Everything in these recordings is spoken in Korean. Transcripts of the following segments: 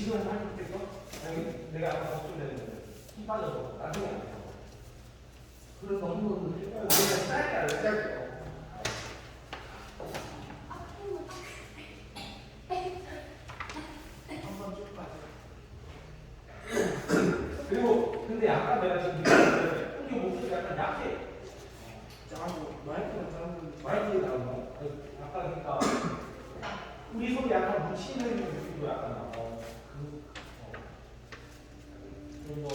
지금 할 때 내가 아까 걱정되는데 힘 빠져서 나중에 안 돼요. 그래서 너무 그냥 짧게 할래, 짧게. 한번 쭉 빠져. 그리고 근데 약간 내가 지금 느꼈는데 목소리 약간 약해. 마이크 나오는 거. 아까 그러니까 우리 속에 약간 묻히는 느낌도 약간 나. 좀 더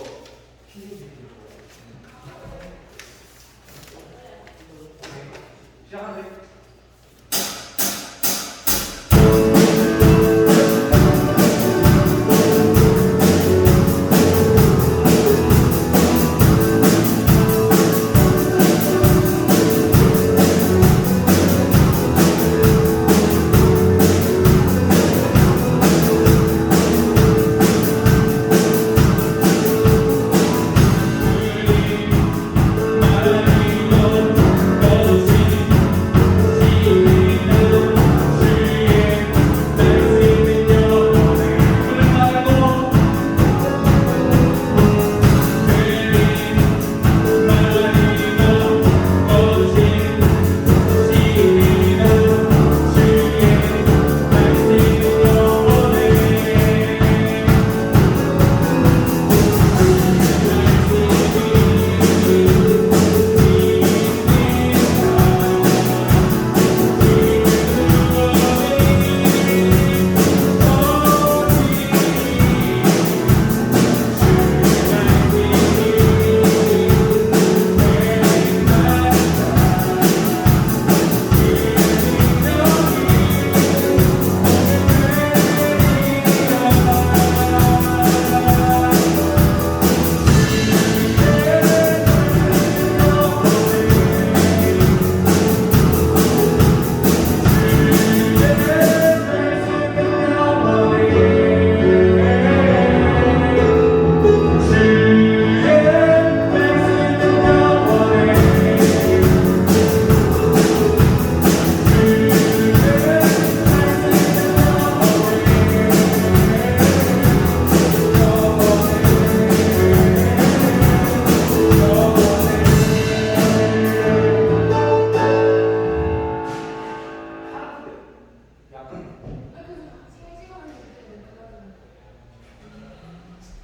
힘이 시작하세요.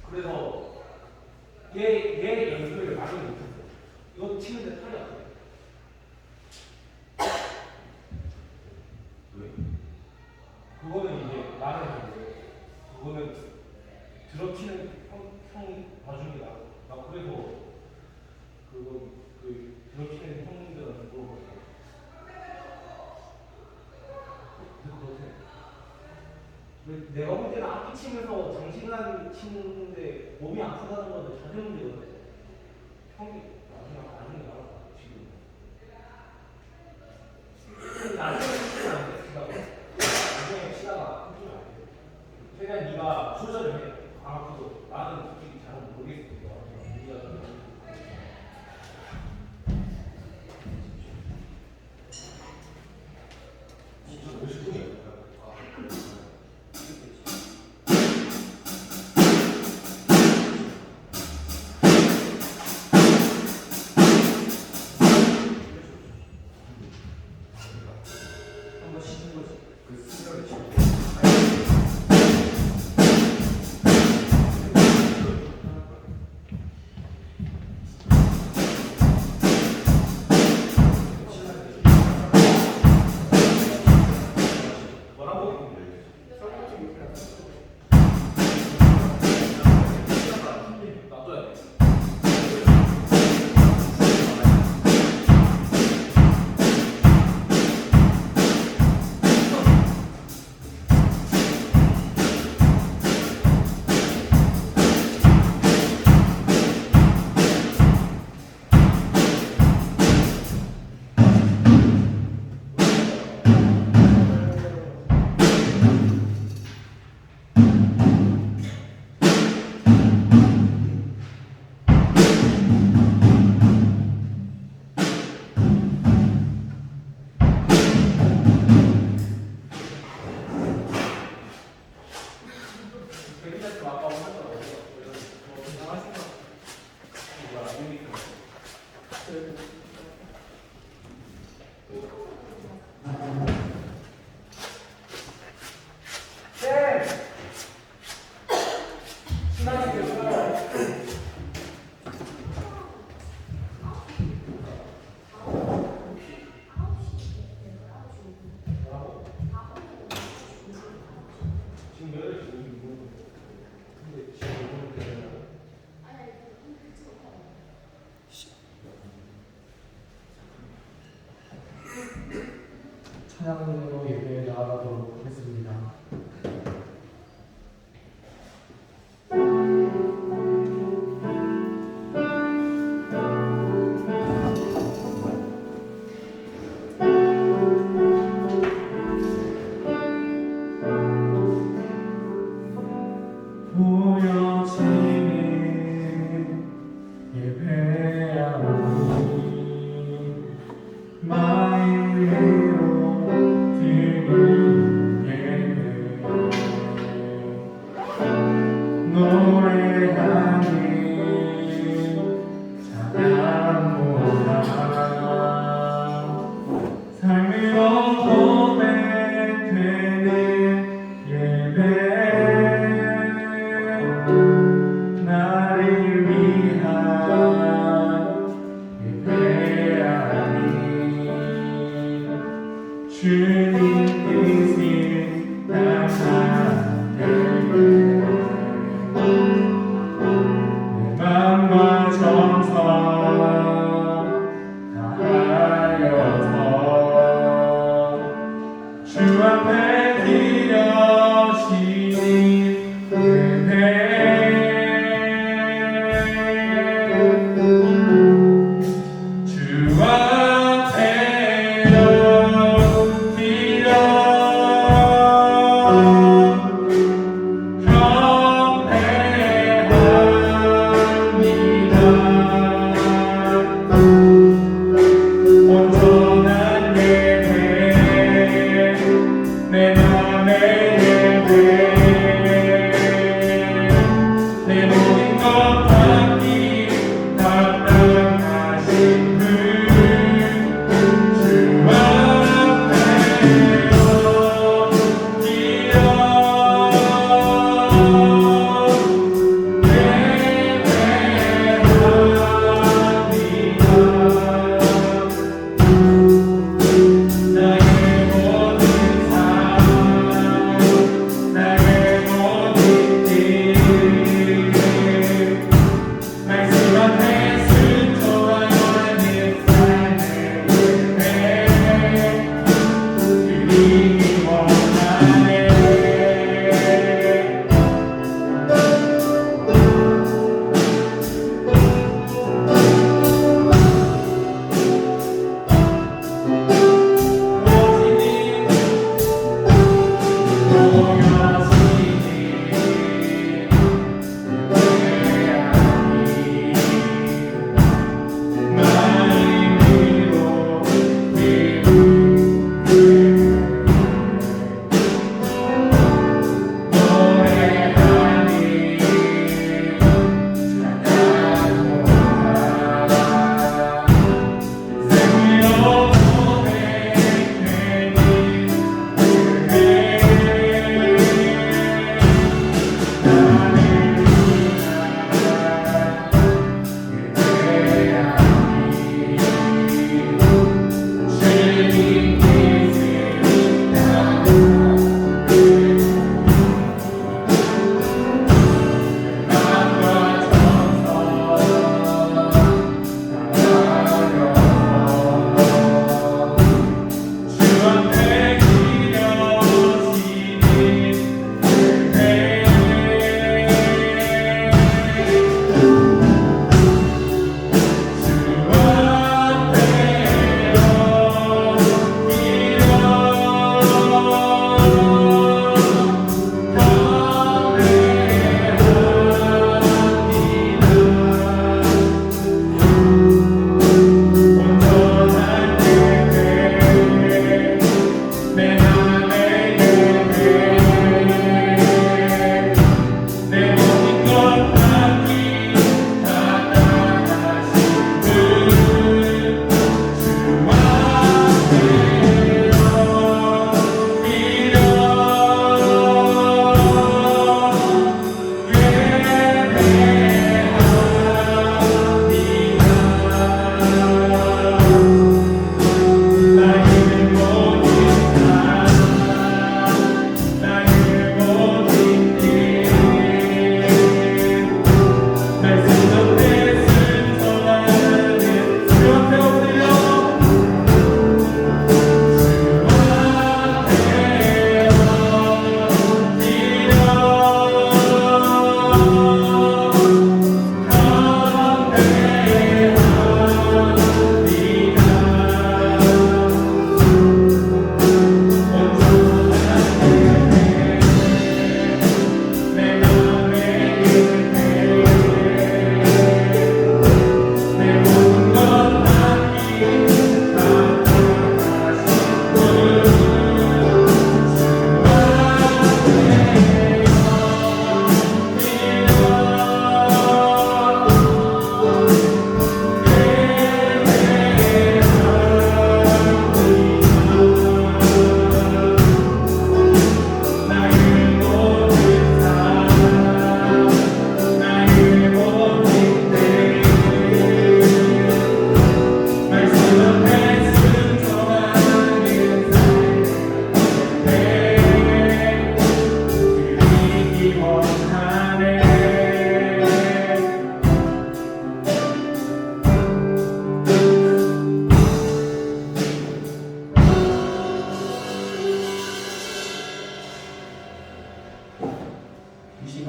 그래서 얘 연습을 많이 못했어. 이거 치는데 탈이 안 돼. 왜? 그거는 이제 나는 그거는 들어치는 형이 봐주는 게 나 그래서 그 들어치는 형들한테 물어봤어. 내가 볼 때는 악기 치면서 장시간 치는데 몸이 아프다는 건 자세 문제거든. 형이 나중에 알아. 지금 나중에 치면 안 돼. 나중에 치다가 힘주면 안 돼. 최대한 네가 조절을 해. 안 아프도. 나는 솔직히 잘 모르겠어. 거지. 그 순간에 지금 뭐라고? 놔둬야 돼. 베리타스 아까 오셨잖아. 뭐 이상하신 거. 뭐야? 쌤! 신나게 계세요. 뭐라고? 지금 몇 시지? 근데 지금 오늘 되잖아. 찬양으로 예배에 나아가도록 하겠습니다. 보여지는 예배하오니 마음으로 드린 예배 노래하니 찬양보다 삶으로 고백되는 예배 나를 위한 예배하니 주님 뜻을 따르게 내 맘과 정성 다하여서 주 앞에 드려지는 예배 주 앞에로 드려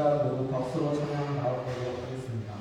시간 모두 박수로 찬양 나눠보도록 하겠습니다.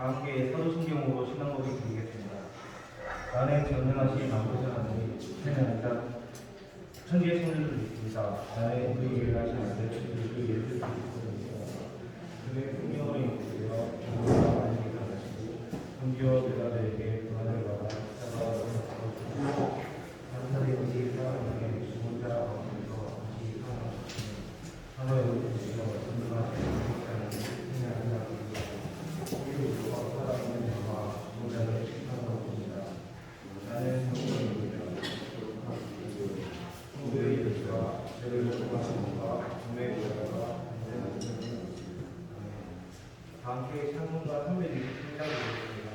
다 함께 사도신경으로 신앙 고백 드리겠습니다. 나는 전능하신 아버지 하나님, 하나님 일단 천지의 성령을 믿습니다. 나는 그 일하신 아들, 그 예수 그리스도입니다. 그의 성령을 인도하여 정부가 많이 가르치고 성기와 제자들에게 그만을 받아 십자가로 감사드리기 사랑하게 죽은 자 가운데서 다시 살아나셨으니 하나의 우리가 전능하신 하나님 우리를 사랑하는 자와 죽은 자를 축복하고 있습니다. 나는 성령입니다. 성도의 일과 죄를 용서하신 분과 주의 구원과 다 함께 찬송과 선배님 신장드리겠습니다.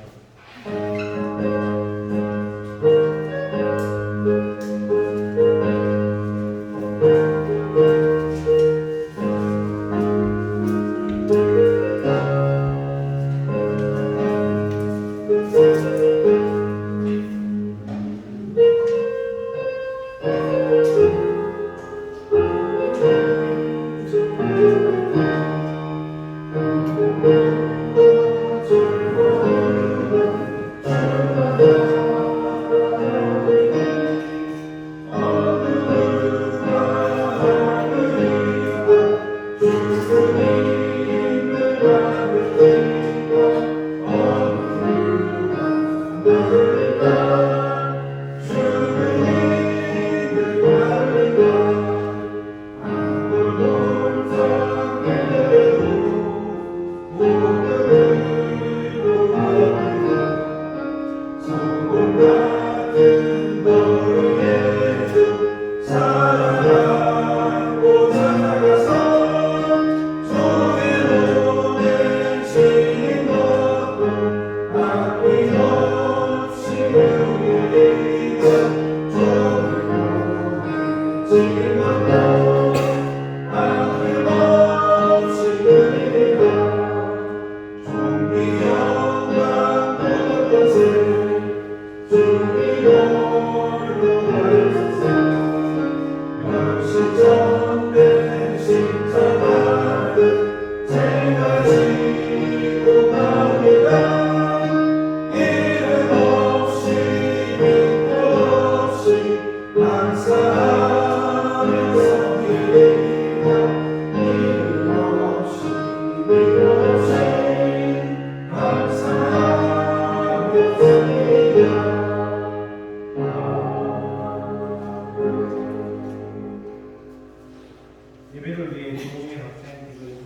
예배를 위해 주목의 학생들을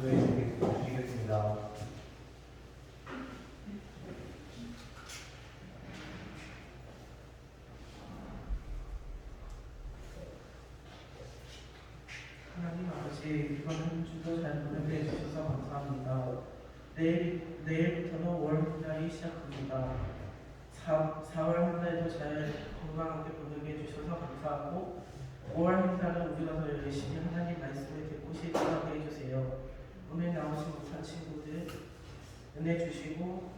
구해주시겠습니다. 하나님 아버지, 이번 한 주도 잘 보내게 해주셔서 감사합니다. 내일부터는 월 한 달이 시작합니다. 4월 한 달도 잘 건강하게 보내게 해주셔서 감사하고 5월 한 달은 우리가 더 열심히 하나님 말씀을 듣고 실천하게 해주세요. 오늘 나오지 못한 친구들 은혜 주시고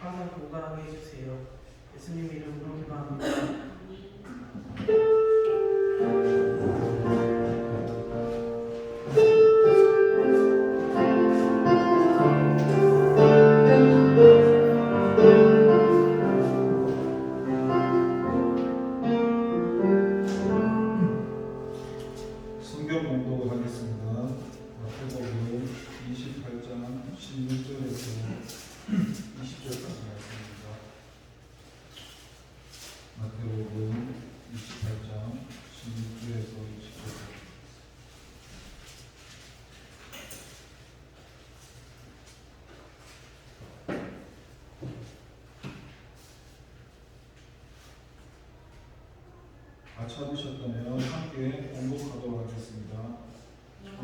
항상 건강하게 해주세요. 예수님 이름으로 기도합니다. 성경 공독하겠습니다. 마태복음 28장 16절에서 20절까지 말씀입니다. 마태복음 28장 16절에서 20절까지. 찾으셨다면 함께 공독하도록 하겠습니다.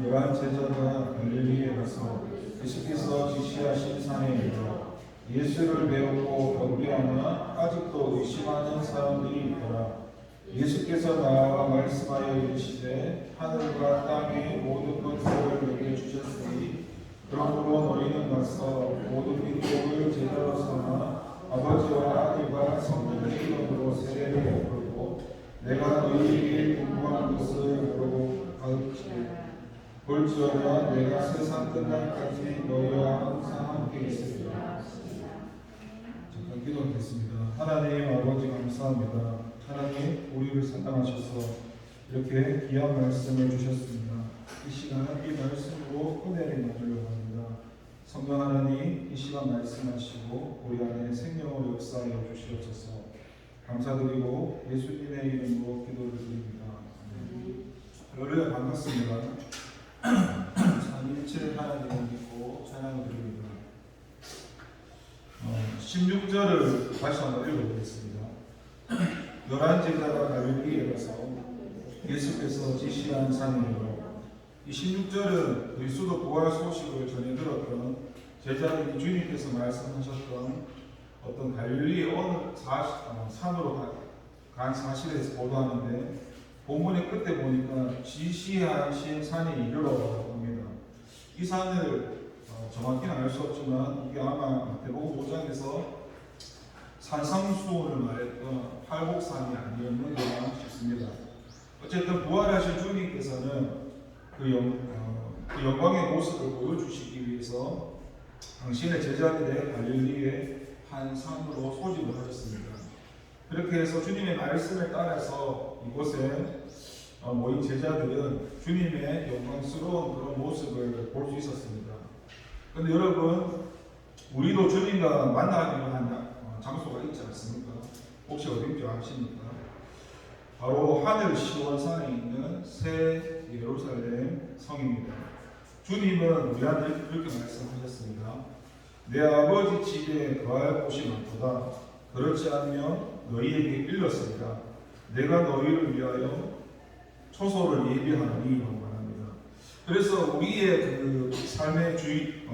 열한 제자가 갈릴리에 가서 예수께서 지시하신 산에 이르러 예수를 배우고 경배하나 아직도 의심하는 사람들이 있더라. 예수께서 나와 말씀하여 이르시되 하늘과 땅의 모든 것들을 내게 주셨으니 그러므로 너희는 가서 모든 민족을 제자로 삼아 아버지와 아들과 성령의 이름으로 세례를 베풀고 내가 너희에게 공부한 것을 모르고 가르치되 볼지어다 내가 세상 끝날까지 너희와 항상 함께 있으리라. 기도하겠습니다. 하나님 아버지 감사합니다. 하나님 우리를 사랑하셔서 이렇게 귀한 말씀을 주셨습니다. 이 시간 이 말씀으로 은혜를 나누려고 합니다. 성령 하나님 이 시간 말씀하시고 우리 안에 생명으로 역사하여 주시옵소서. 감사드리고 예수님의 이름으로 기도를 드립니다. 여러분 반갑습니다. 삼위일체 하나님을 믿고 찬양을 드립니다. 16절을 다시 한번 읽어보겠습니다. 11제자가 갈릴리에 가서 예수께서 지시한 산이므로. 이 16절은 그리스도 부활 소식을 전해 들었던 제자들이 주님께서 말씀하셨던 어떤 갈릴리의 어느 산으로 간 사실에 대해서 보도하는데, 본문의 끝에 보니까 지시하신 산에 이르러라고 합니다. 이 산을 정확히는 알 수 없지만 이게 아마 마태복음 5장에서 산상수훈을 말했던 팔복산이 아니었는가 싶습니다. 어쨌든 부활하신 주님께서는 그 영광의 모습을 보여주시기 위해서 당신의 제자들의 갈릴리의 한 산으로 소집을 하셨습니다. 그렇게 해서 주님의 말씀을 따라서 이곳에 모인 제자들은 주님의 영광스러운 그런 모습을 볼 수 있었습니다. 그런데 여러분, 우리도 주님과 만나기로 한 장소가 있지 않습니까? 혹시 어딘지 아십니까? 바로 하늘 시온산에 있는 새 예루살렘 성입니다. 주님은 우리한테 그렇게 말씀하셨습니다. 내 아버지 집에 거할 곳이 많도다. 그렇지 않으면 너희에게 일렀으리라. 내가 너희를 위하여 초소를 예비하노니라고 말합니다. 그래서 우리의 그 삶의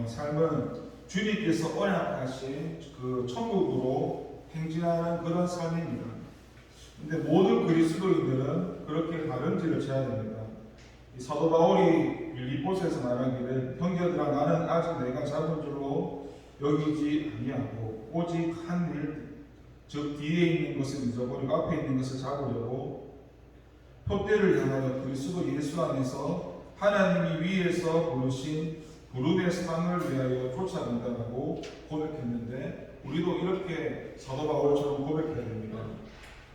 삶은 주님께서 언약하신 그 천국으로 행진하는 그런 삶입니다. 근데 모든 그리스도인들은 그렇게 다른지를 지어야 됩니다. 이 사도 바울이 빌립보서에서 말하기를 형제들아 나는 아직 내가 잡은 줄로 여기지 아니하고 오직 한 일, 즉 뒤에 있는 것을 잊어버리고 앞에 있는 것을 잡으려고 표대를 향하여 그리스도 예수 안에서 하나님이 위에서 부르신 부름의 상을 위하여 쫓아간다라고 고백했는데, 우리도 이렇게 사도 바울처럼 고백해야 됩니다.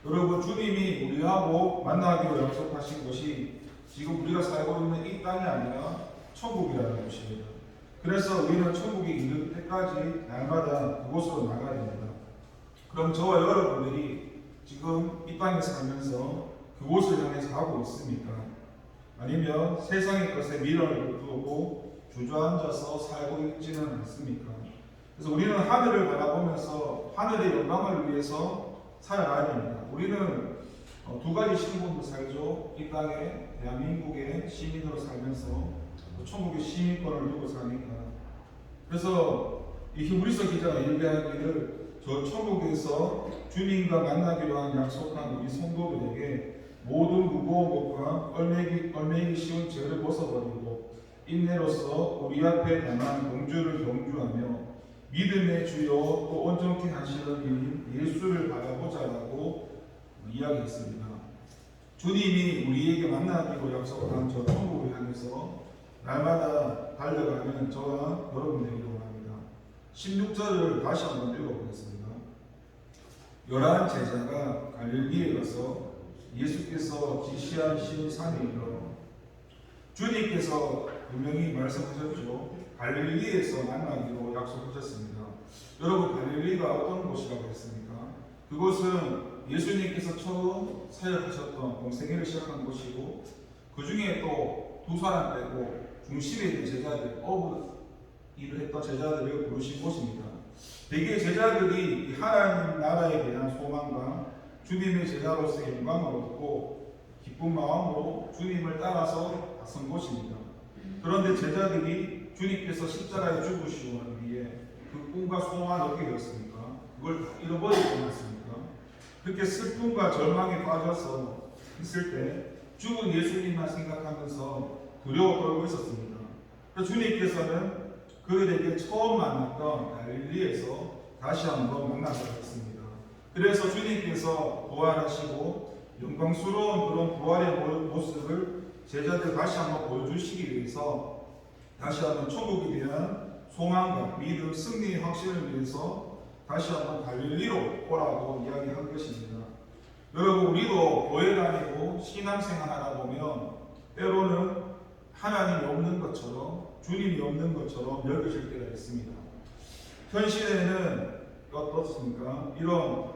여러분, 주님이 우리하고 만나기로 약속하신 것이 지금 우리가 살고 있는 이 땅이 아니라 천국이라는 것입니다. 그래서 우리는 천국에 이를 때까지 날마다 그곳으로 나가야 됩니다. 그럼 저와 여러분들이 지금 이 땅에 살면서 그곳을 향해서 가고 있습니까? 아니면 세상의 것에 미련을 두고 주저앉아서 살고 있지는 않습니까? 그래서 우리는 하늘을 바라보면서 하늘의 영광을 위해서 살아가야 됩니다. 우리는 두 가지 신분으로 살죠. 이 땅에 대한민국의 시민으로 살면서 천국의 시민권을 두고 사니까. 그래서 이 히브리서 기자가 얘기하기를 저 천국에서 주님과 만나기로 한 약속한 우리 성도들에게 모든 무거운 것과 얽매이기 쉬운 죄를 벗어버리고 인내로서 우리 앞에 당한 공주를 경주하며 믿음의 주요 또 온전케 하시는 이인 예수를 바라보자라고 이야기했습니다. 주님이 우리에게 만나기로 약속한 저 천국을 향해서 날마다 달려가는 저와 여러분들이기 원합니다. 16절을 다시 한번 읽어보겠습니다. 11 제자가 갈릴리에 가서 예수께서 지시하신 산에 이르러. 주님께서 분명히 말씀하셨죠. 갈릴리에서 만나기로 약속하셨습니다. 여러분, 갈릴리가 어떤 곳이라고 했습니까? 그곳은 예수님께서 처음 사역하셨던 공생애를 시작한 곳이고, 그 중에 또 두 사람 빼고 중심에 있는 제자들, 일을 했던 제자들을 부르신 곳입니다. 대개 제자들이 하나님 나라에 대한 소망과 주님의 제자로서의 영광을 얻고 기쁜 마음으로 주님을 따라서 나선 곳입니다. 그런데 제자들이 주님께서 십자가에 죽으시고 난 뒤에 그 꿈과 소망을 어떻게 되었습니까? 그걸 다 잃어버리지 않았습니까? 그렇게 슬픔과 절망에 빠져서 있을 때 죽은 예수님만 생각하면서 두려워 떨고 있었습니다. 주님께서는 그들에게 처음 만났던 갈릴리에서 다시 한번 만나셨습니다. 그래서 주님께서 부활하시고 영광스러운 그런 부활의 모습을 제자들 다시 한번 보여주시기 위해서 다시 한번 천국에 대한 소망과 믿음, 승리의 확신을 위해서 다시 한번 갈릴리로 오라고 이야기한 것입니다. 여러분, 우리도 교회 다니고 신앙생활 하다 보면 때로는 하나님이 없는 것처럼, 주님이 없는 것처럼 여겨질 때가 있습니다. 현 시대에는 어떻습니까? 이런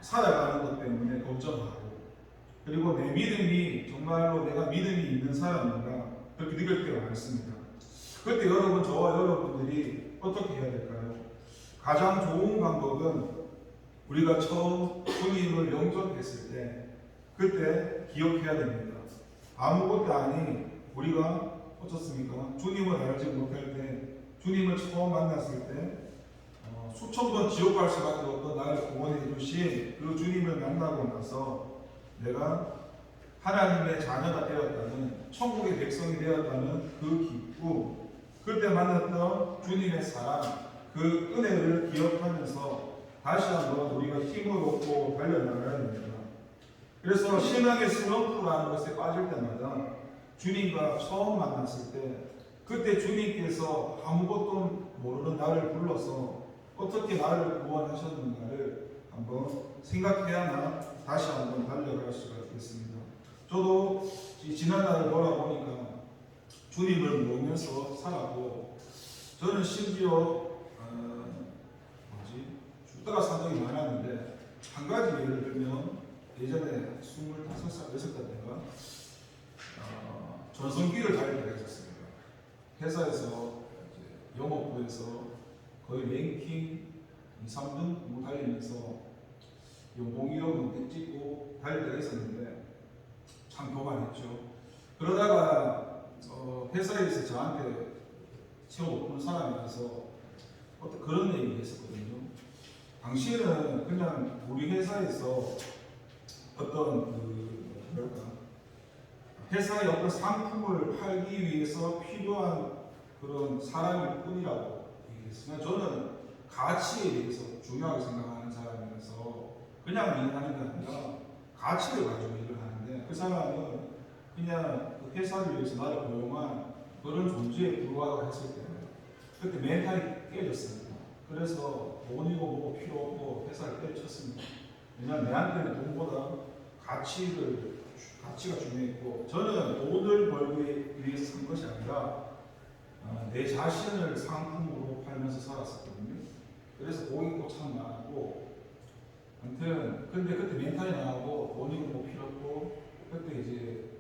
살아가는 것 때문에 걱정하고, 그리고 내 믿음이 정말로 내가 믿음이 있는 사람인가 그렇게 느낄 때가 많습니다. 그때 여러분, 저와 여러분들이 어떻게 해야 될까요? 가장 좋은 방법은 우리가 처음 주님을 영접했을 때 그때 기억해야 됩니다. 아무것도 아니 우리가 어떻습니까? 주님을 알지 못할 때, 주님을 처음 만났을 때 수천 번 지옥 갈 수밖에 없던 나를 구원해 주신 그 주님을 만나고 나서 내가 하나님의 자녀가 되었다는, 천국의 백성이 되었다는 그 기쁨, 그때 만났던 주님의 사랑, 그 은혜를 기억하면서 다시 한번 우리가 힘을 얻고 달려나가야 됩니다. 그래서 신앙의 슬럼프라는 것에 빠질 때마다 주님과 처음 만났을 때, 그때 주님께서 아무것도 모르는 나를 불러서 어떻게 나를 구원하셨는가를 한번 생각해야만 다시 한번 달려갈 수가 있겠습니다. 저도 지난 날을 돌아보니까 주님을 모르면서 살았고, 저는 심지어 죽다가 산 적이 많았는데, 한 가지 예를 들면 예전에 25살, 6살 때가 전성기를 다닐 때가 있었습니다. 회사에서 영업부에서 거의 랭킹 2, 3등 달리면서 연봉 1억은 찍고 달릴 때가 있었는데 참 교만했죠. 그러다가 회사에서 저한테 최고 높은 사람이라서 어떤 그런 얘기를 했었거든요. 당신은 그냥 우리 회사에서 어떤 회사의 어떤 상품을 팔기 위해서 필요한 그런 사람일 뿐이라고 얘기했으나, 저는 가치에 대해서 중요하게 생각하는 사람이라서 그냥 일하는 게 아니라 가치를 가지고 일을 하는데, 그 사람은 그냥 그 회사를 위해서 나를 고용한 그런 존재에 불과하다고 했을 때 그때 멘탈이 깨졌습니다. 그래서 돈이고 뭐고 필요 없고 회사를 때려쳤습니다. 왜냐하면 내한테는 돈보다 가치가 중요했고, 저는 돈을 벌기 위해서 산 것이 아니라 내 자신을 상품으로 팔면서 살았었거든요. 그래서 고객도 참 많았고, 아무튼 근데 그때 멘탈이 나가고 돈이고 뭐 필요 없고, 그때 이제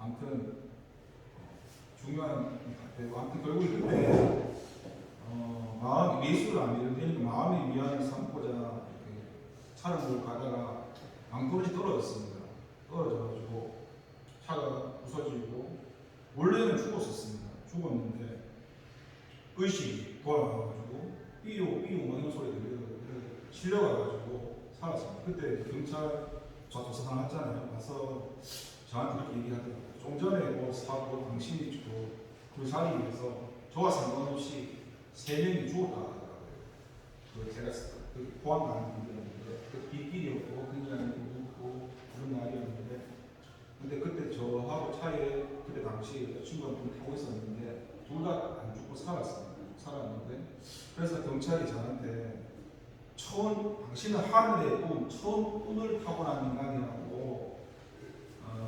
아무튼 중요한 되고, 아무튼 결국 그때 마음 예수를 안 믿으니까 마음의 위안을 삼고자 이렇게 차를 몰고 가다가 앙토르지 떨어졌습니다. 떨어져가지고 차가 부서지고, 원래는 죽었는데 의식이 돌아와가지고 삐우 삐우 이런 소리 들려서 실려가가지고 살았습니다. 그때 경찰 저 조사 나왔잖아요. 가서 저한테 그렇게 얘기하더라고요. 좀 전에 뭐 사고 당신이 주고 그 자리에서 저와 상관없이 3명이 죽었다 하더라고요. 그 제가 포함하는 분들인데, 그 빗길이었고 굉장히 무겁고 그런 날이었는데, 근데 그때 저하고 차에 그때 당시 친구가 타고 있었는데 둘 다 안 죽고 살았는데, 그래서 경찰이 저한테 당신은 하늘의 운을 타고난 인간이라고,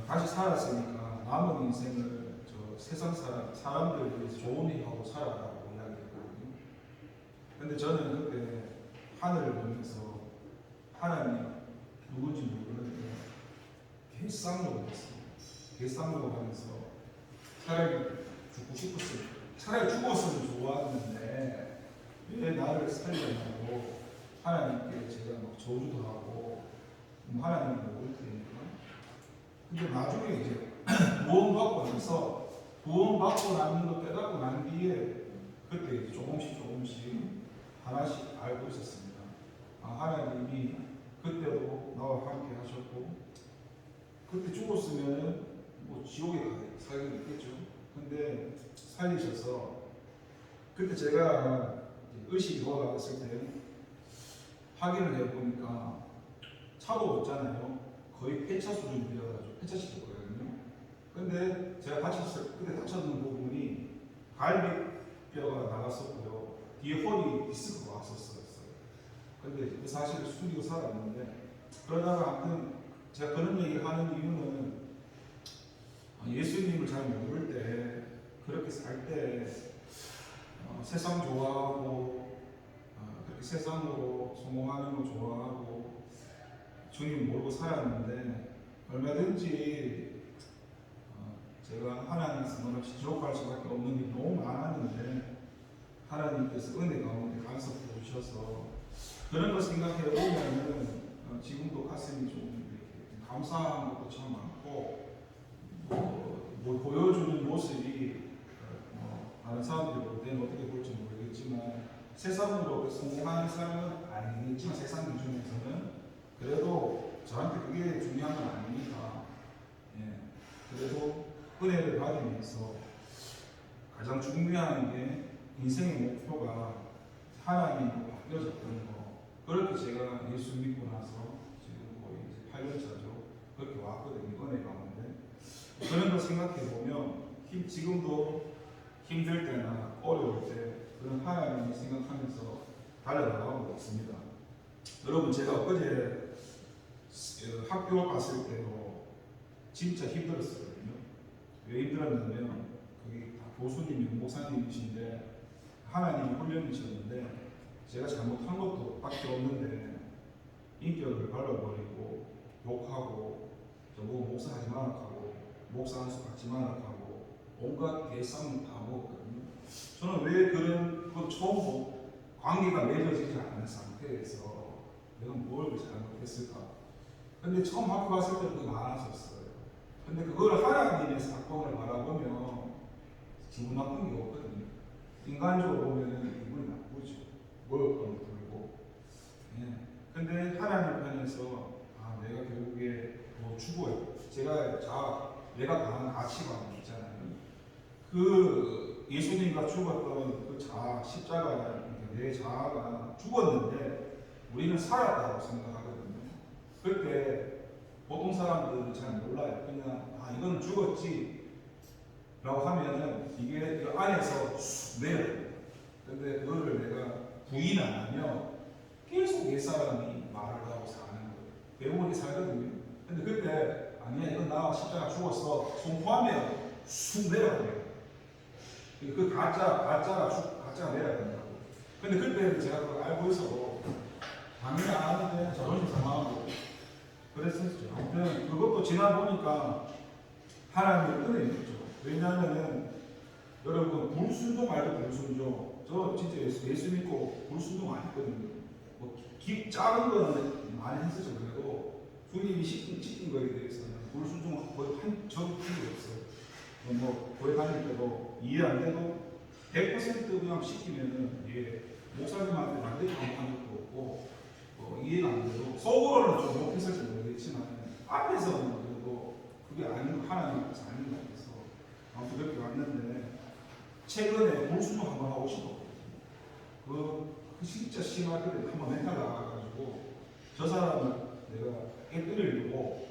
다시 살았으니까 남은 인생을 세상 사람들을 위해서 좋은 일 하고 살아라고 이야기했거든요. 근데 저는 그때 하늘을 보면서 하나님 누군지 모르는데 개쌍욕을 했습니다. 개쌍욕을 하면서 차라리 죽고 싶었어요. 차라리 죽었으면 좋았는데 왜 나를 살려냐고 하나님께 제가 막 저주도 하고, 하나님은 모를 테니까. 근데 나중에 이제 구원받고 나는 거 깨닫고 난 뒤에 그때 이제 조금씩 하나씩 알고 있었습니다. 하나님이 그때도 나와 함께 하셨고, 그때 죽었으면 뭐 지옥에 살게 있겠죠. 근데 살리셔서, 그때 제가 의식이 돌아갔을 때 확인을 해보니까 차도 없잖아요. 거의 폐차 수준이 되어가지고 폐차시켰거든요. 근데 제가 그때 다쳤는 부분이 갈비뼈가 나갔었고요. 뒤에 허리 디스크가 왔었어요. 근데 그 사실을 숨기고 살았는데 그러다가 아무튼 제가 그런 얘기를 하는 이유는 예수님을 잘 모를 때 그렇게 살 때 세상 좋아하고 그렇게 세상으로 성공하는 거 좋아하고 주님 모르고 살았는데 얼마든지 제가 하나님께서 너무 지옥할 수밖에 없는 일이 너무 많았는데 하나님께서 은혜 가운데 간섭해 주셔서 그런 걸 생각해 보면은 지금도 가슴이 좀 이렇게 감사한 것도 참 많고 뭐 보여주는 모습이 다른 사람들이 볼 때는 어떻게 볼지 모르겠지만 세상으로 성공하는 삶은 아니겠지만 세상 기준에서는 그래도 저한테 그게 중요한 건 아닙니다. 예. 그래도 은혜를 받으면서 가장 중요한 게 인생의 목표가 하나님으로 바뀌어졌던 거. 그렇게 제가 예수 믿고 나서 지금 거의 이제 8년차죠. 그렇게 왔거든요. 은혜 가운데. 그런 걸 생각해 보면 지금도 힘들 때나 어려울 때 그런 하나님을 생각하면서 달려나가고 있습니다. 여러분 제가 엊그제 학교 갔을 때도 진짜 힘들었거든요. 왜 힘들었냐면 거기 다 교수님이 목사님이신데 하나님이 훈련이셨는데 제가 잘못한 것도 밖에 없는데 인격을 발라버리고 욕하고 저보고 목사하지 마라 하고 목사 한수 받지 마라 하고 온갖 대상을 다 먹었거든요. 저는 왜 그런 거 처음 보고 관계가 맺어지지 않은 상태에서 내가 뭘 잘못했을까? 근데 처음 학교 갔을 때도 많았었어요. 근데 그걸 하나님의 사건을 바라보면 기분 나쁜 게 없거든요. 인간적으로 보면 기분이 나쁘죠. 먹을 건 들고. 예. 근데 하나님 편에서 내가 결국에 뭐 죽어요. 내가 강한 가치관이 있잖아요. 그 예수님과 죽었던 그 십자가 내 자아가 죽었는데 우리는 살았다고 생각하거든요. 그때 보통 사람들은 잘 몰라요. 그냥 이건 죽었지 라고 하면은 이게 그 안에서 내려요. 근데 그거를 내가 부인 안 하면 계속 옛사람이 말을 하고 사는 거예요. 배우게 살거든요. 근데 그때 아니야 이건 나 십자가 죽었어 선포하면 쑥 내려가요. 그 가짜가 내려간다고. 근데 그때 제가 그걸 알고 있어도 당연히 안 하는데 자존심 상하고 그랬었죠. 아무튼 그것도 지나보니까 하나님의 은혜였죠. 왜냐하면은 여러분 불순종 알죠? 불순종. 저 진짜 예수 믿고 불순종 안 했거든요. 뭐 작은 거는 많이 했었죠. 그래도 주님이 시킨 거에 대해서는 불순종 거의 적은 필요 없어요. 뭐 교회 다닐 때도 이해 안 돼도 100% 그냥 시키면은 목사님한테 반대로 한 적도 없고 이해가 안 돼도 속으로는 좀 못했을지 모르겠지만 앞에서는 그래도 그게 아닌 하나님께서 아닌 것 같아서 아무튼 그렇게 왔는데 최근에 불순종 한번 하고 싶었거든요. 그 진짜 심하게 한번 멘탈 나가가지고 저 사람을 내가 깨뜨리려고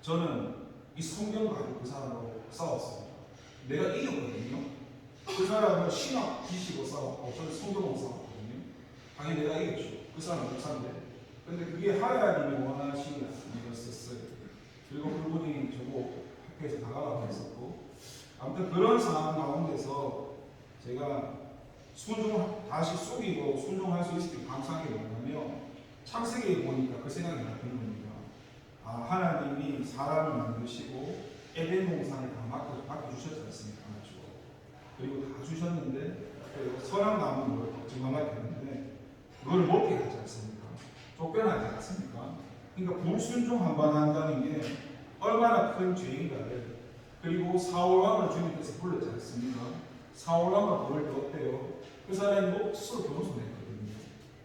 저는 이 성경 가지고 그 사람하고 싸웠습니다. 내가 이겼거든요. 그 사람은 신학 지식으로 싸웠고 저는 성경으로 싸웠거든요. 당연히 내가 이겼죠. 그 사람은 목사인데. 근데 그게 하나님이 원하시는 일이었었어요. 그리고 그분이 저보고 학교에서 나가라고 했었고 아무튼 그런 상황 가운데서 제가 다시 속이고 순종할 수 있을 때 감사한 게 뭐냐면 창세기에 보니까 그 생각이 나는 겁니다. 하나님이 사람을 만드시고 에덴 동산을 다 맡겨주셨지 않습니까? 맞죠? 그리고 다 주셨는데 선한 나무를 정말 했는데 그걸 먹게 하지 않습니까? 쫓겨나지 않습니까? 그러니까 불순종 한번 한다는 게 얼마나 큰 죄인가를. 그리고 사울왕을 주님께서 불렀지 않습니까? 사울왕을 부를 때 어때요? 그 사람이 몫으로 겸손했거든요.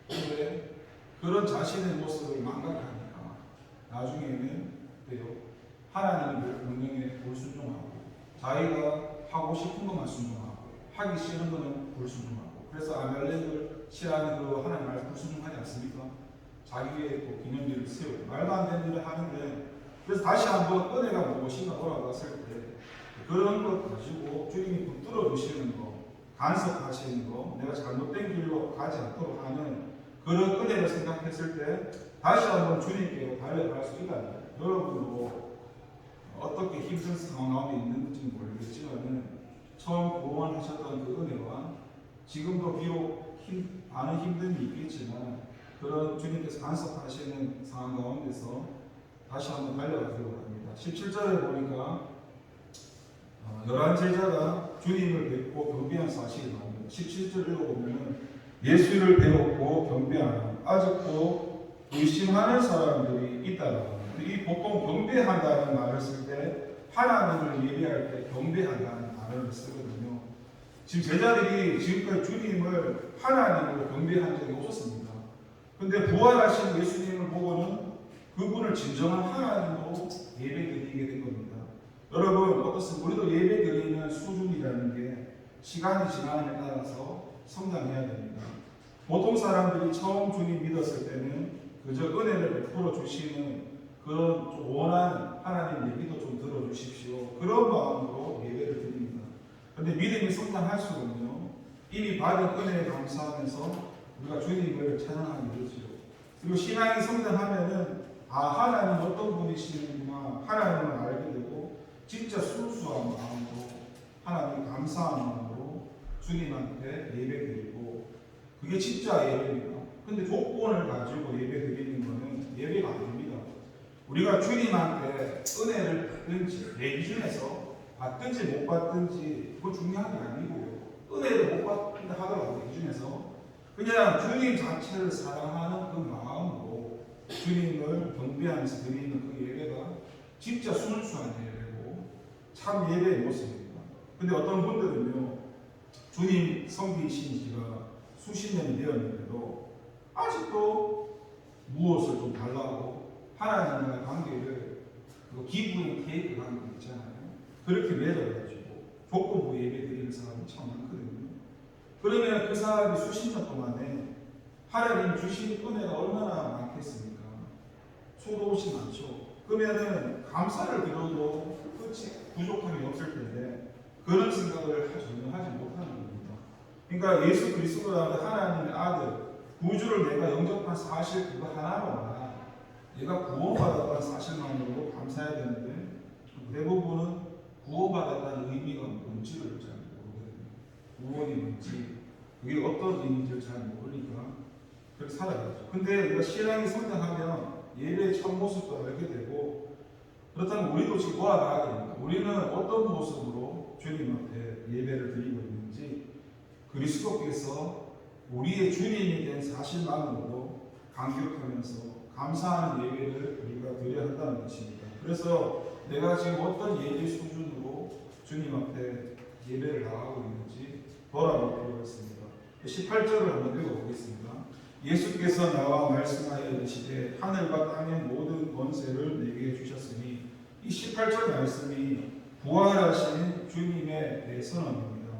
그런데 그런 자신의 모습을 망각하니까 나중에는 어때요? 하나님의 명령에 불순종하고 자기가 하고 싶은 것만 순종하고 하기 싫은 것은 불순종하고 그래서 아말렉을 싫어하는 그 하나님 말 불순종하지 않습니까? 자기의 또 기념비를 세우고 말도 안 되는 일을 하는데 그래서 다시 한번 은혜가 무엇인가 돌아갔을 때 그런 것 가지고 주님이 붙들어 주시는 거 간섭하시는 거 내가 잘못된 길로 가지 않도록 하는 그런 은혜를 생각했을 때 다시 한번 주님께로 달려갈 수 있다. 여러분도 어떻게 힘든 상황 가운데 있는지 모르겠지만 처음 구원하셨던 그 은혜와 지금도 비록 많은 힘듦이 있겠지만 그런 주님께서 간섭하시는 상황 가운데서 다시 한번 달려가기를 바랍니다. 17절에 보니까 11제자가 주님을 뵙고 경배한 사실이 나옵니다. 17절 읽어보면 예수를 배웠고 경배하는 아직도 의심하는 사람들이 있다라고 합니다. 이 보통 경배한다는 말을 쓸 때 하나님을 예배할 때 경배한다는 단어를 쓰거든요. 지금 제자들이 지금까지 주님을 하나님으로 경배한 적이 없었습니다. 근데 부활하신 예수님을 보고는 그분을 진정한 하나님으로 예배드리게 된 겁니다. 여러분 어떻습니까? 우리도 예배드리는 수준이라는 게 시간이 지남에 따라서 성장해야 됩니다. 보통 사람들이 처음 주님 믿었을 때는 그저 은혜를 베풀어 주시는 그런 원한 하나님 얘기도 좀 들어주십시오. 그런 마음으로 예배를 드립니다. 그런데 믿음이 성장할수록요 이미 받은 은혜에 감사하면서 우리가 주님을 찬양하게 되죠. 그리고 신앙이 성장하면은 하나님 어떤 분이시는구나 하나님을 알게 되고 진짜 순수한 마음으로 하나님 감사한 마음으로 주님한테 예배드리고 그게 진짜 예배입니다. 근데 조건을 가지고 예배드리는 것은 예배가 아닙니다. 우리가 주님한테 은혜를 받든지 내 기준에서 받든지 못 받든지 그건 중요한 게 아니고요. 은혜를 못 받는다 하더라도 내 기준에서 그냥 주님 자체를 사랑하는 그 마음으로 주님을 경배하면서 드리는 그 예배가 진짜 순수한 예배고 참 예배의 모습입니다. 근데 어떤 분들은요 주님 섬기신 지가 수십 년이 되었는데도 아직도 무엇을 좀 달라고 하나님과의 관계를 기부의 계획 관계 있잖아요. 그렇게 맺어가지고 조건부 예배 드리는 사람이 참 많거든요. 그러면 그 사람이 수십 년 동안에 하나님 주신 은혜가 얼마나 많겠습니까? 수도 없이 많죠. 그러면은 감사를 드려도 끝이 부족함이 없을 텐데 그런 생각을 전혀 하지 못하는 겁니다. 그러니까 예수 그리스도라는 하나님의 아들 구주를 내가 영접한 사실 그거 하나로만 내가 구원받았다는 사실만으로도 감사해야 되는데 대부분은 구원받았다는 의미가 뭔지를 잘 모르거든요. 구원이 뭔지 그게 어떤 의미인지를 잘 모르니까 그렇게 살아가죠. 근데 우리가 신앙이 성장하면 예배의 첫 모습도 알게 되고 그렇다면 우리도 지금 모아가야 됩니다. 우리는 어떤 모습으로 주님 앞에 예배를 드리고 있는지 그리스도께서 우리의 주님이 된 사실만으로도 감격하면서 감사하는 예배를 우리가 드려야 한다는 것입니다. 그래서 내가 지금 어떤 예배 수준으로 주님 앞에 예배를 나가고 있는지 돌아볼 필요가 있습니다. 18절을 한번 읽어보겠습니다. 예수께서 나와 말씀하여 이르시되 하늘과 땅의 모든 권세를 내게 주셨으니 이 18절 말씀이 부활하신 주님의 대선언입니다.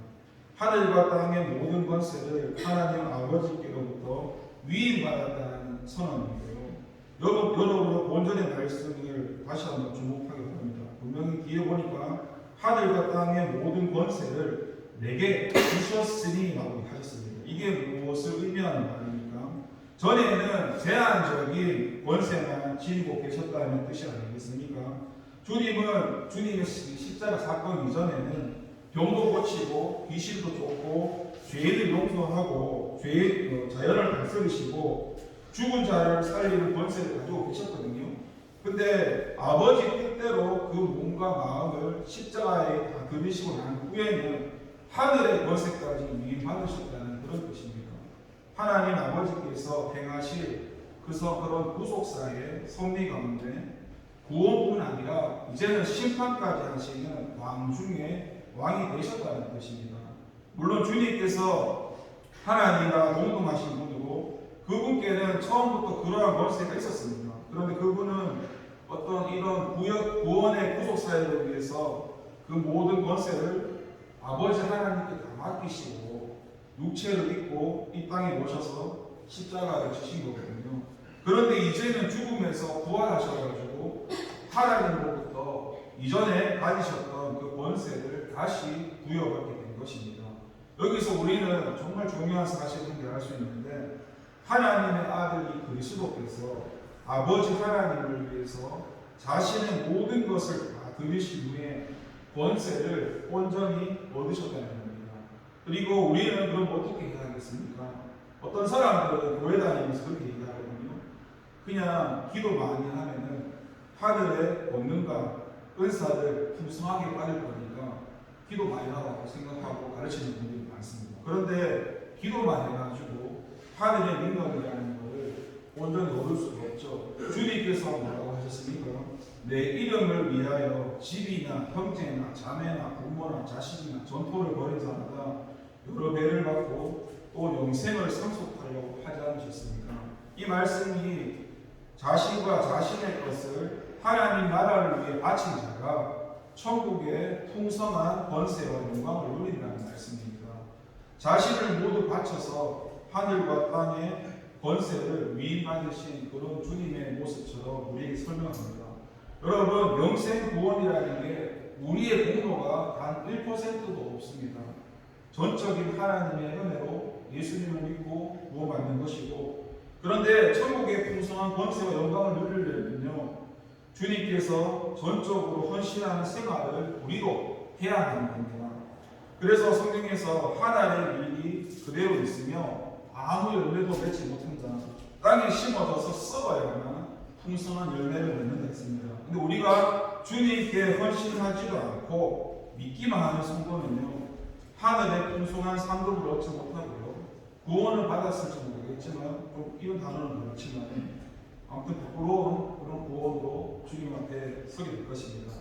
하늘과 땅의 모든 권세를 하나님 아버지께로부터 위임받았다는 선언이고요. 여러분 본전의 말씀을 다시 한번 주목하기 바랍니다. 분명히 뒤에 보니까 하늘과 땅의 모든 권세를 내게 주셨으니 라고 하셨습니다. 이게 무엇을 의미하는 말입니까? 전에는 제한적인 권세만 지니고 계셨다는 뜻이 아니겠습니까? 주님은 주님의 십자가 사건 이전에는 병도 고치고 귀신도 쫓고 죄를 용서하고 자연을 다스리시고 죽은 자를 살리는 권세를 가지고 계셨거든요. 근데 아버지 뜻대로 그 몸과 마음을 십자가에 다 드리시고 난 후에는 하늘의 권세까지 위임받으셨다는 그런 뜻입니다. 하나님 아버지께서 행하실 그런 구속사의 섭리 가운데 구원뿐 아니라 이제는 심판까지 하시는 왕 중에 왕이 되셨다는 뜻입니다. 물론 주님께서 하나님과 동등하신 분이고 그분께는 처음부터 그러한 권세가 있었습니다. 그런데 그분은 어떤 이런 구원의 구속사역을 위해서 그 모든 권세를 아버지 하나님께 다 맡기시고 육체를 입고 이 땅에 오셔서 십자가를 지신 거거든요. 그런데 이제는 죽음에서 부활하셔가지고 하나님으로부터 이전에 가지셨던 그 권세를 다시 부여받게 된 것입니다. 여기서 우리는 정말 중요한 사실을 알 수 있는데 하나님의 아들이 그리스도께서 아버지 하나님을 위해서 자신의 모든 것을 다 들이신 후에 권세를 온전히 얻으셨다는 겁니다. 그리고 우리는 그럼 어떻게 해야 하겠습니까? 어떤 사람들은 교회 다니면서 그렇게 얘기하거든요. 그냥 기도 많이 하면은 하늘의 권능과 은사들 풍성하게 받을 거니까 기도 많이 하라고 생각하고 가르치는 분들이 많습니다. 그런데 기도만 해가지고 하늘의 능력이라는 것을 온전히 얻을 수가 없죠. 주님께서 뭐라고 하셨습니까? 내 이름을 위하여 집이나 형제나 자매나 부모나 자식이나 전토를 벌인 자마다 여러 배를 받고 또 영생을 상속하려고 하지 않으셨습니까? 이 말씀이 자신과 자신의 것을 하나님 나라를 위해 바친 자가 천국의 풍성한 권세와 영광을 누리라는 말씀입니다. 자신을 모두 바쳐서 하늘과 땅의 권세를 위임받으신 그런 주님의 모습처럼 우리에게 설명합니다. 여러분, 영생 구원이라는 게 우리의 공로가 단 1%도 없습니다. 전적인 하나님의 은혜로 예수님을 믿고 구원받는 것이고, 그런데 천국의 풍성한 권세와 영광을 누리려면요, 주님께서 전적으로 헌신하는 생활을 우리도 해야 하는 겁니다. 그래서 성경에서 하나님의 일이 그대로 있으며 아무 열매도 맺지 못한다. 땅에 심어져서 썩어야만 풍성한 열매를 맺는다 했습니다. 근데 우리가 주님께 헌신하지도 않고 믿기만 하는 성도는요, 하늘의 풍성한 상급을 얻지 못하고요, 구원을 받았을지 모르겠지만, 이런 단어는 그렇지만 아무튼 부끄러운 그런 구원으로 주님 앞에 서게 될 것입니다.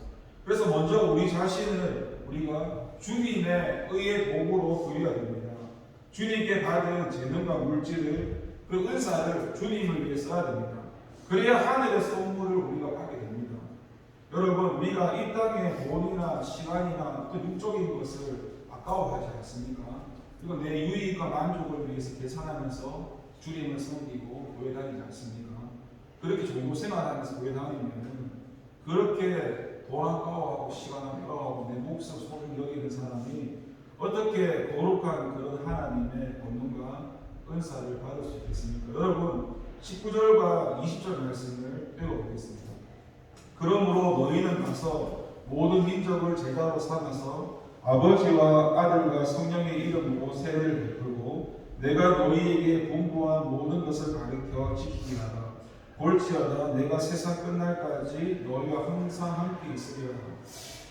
그래서 먼저 우리 자신을 우리가 주님의 의의 도구로 드려야 됩니다. 주님께 받은 재능과 물질을, 그 은사를 주님을 위해 써야 됩니다. 그래야 하늘의 선물을 우리가 받게 됩니다. 여러분, 우리가 이 땅의 돈이나 시간이나 또 육적인 것을 아까워하지 않습니까? 이거 내 유익과 만족을 위해서 계산하면서 주님을 섬기고 교회 다니지 않습니까? 그렇게 좋은 생활하면서 교회 다니면 그렇게 돈 아까워하고 시간 아까워하고 내 목숨 소중히 여기는 사람이 어떻게 거룩한 그런 하나님의 권능과 은사를 받을 수 있겠습니까? 여러분, 19절과 20절 말씀을 읽어보겠습니다. 그러므로 너희는 가서 모든 민족을 제자로 삼아서 아버지와 아들과 성령의 이름으로 세례를 베풀고 내가 너희에게 공부한 모든 것을 가르쳐 지키게 하라. 볼지어다 내가 세상 끝날까지 너희와 항상 함께 있으리라.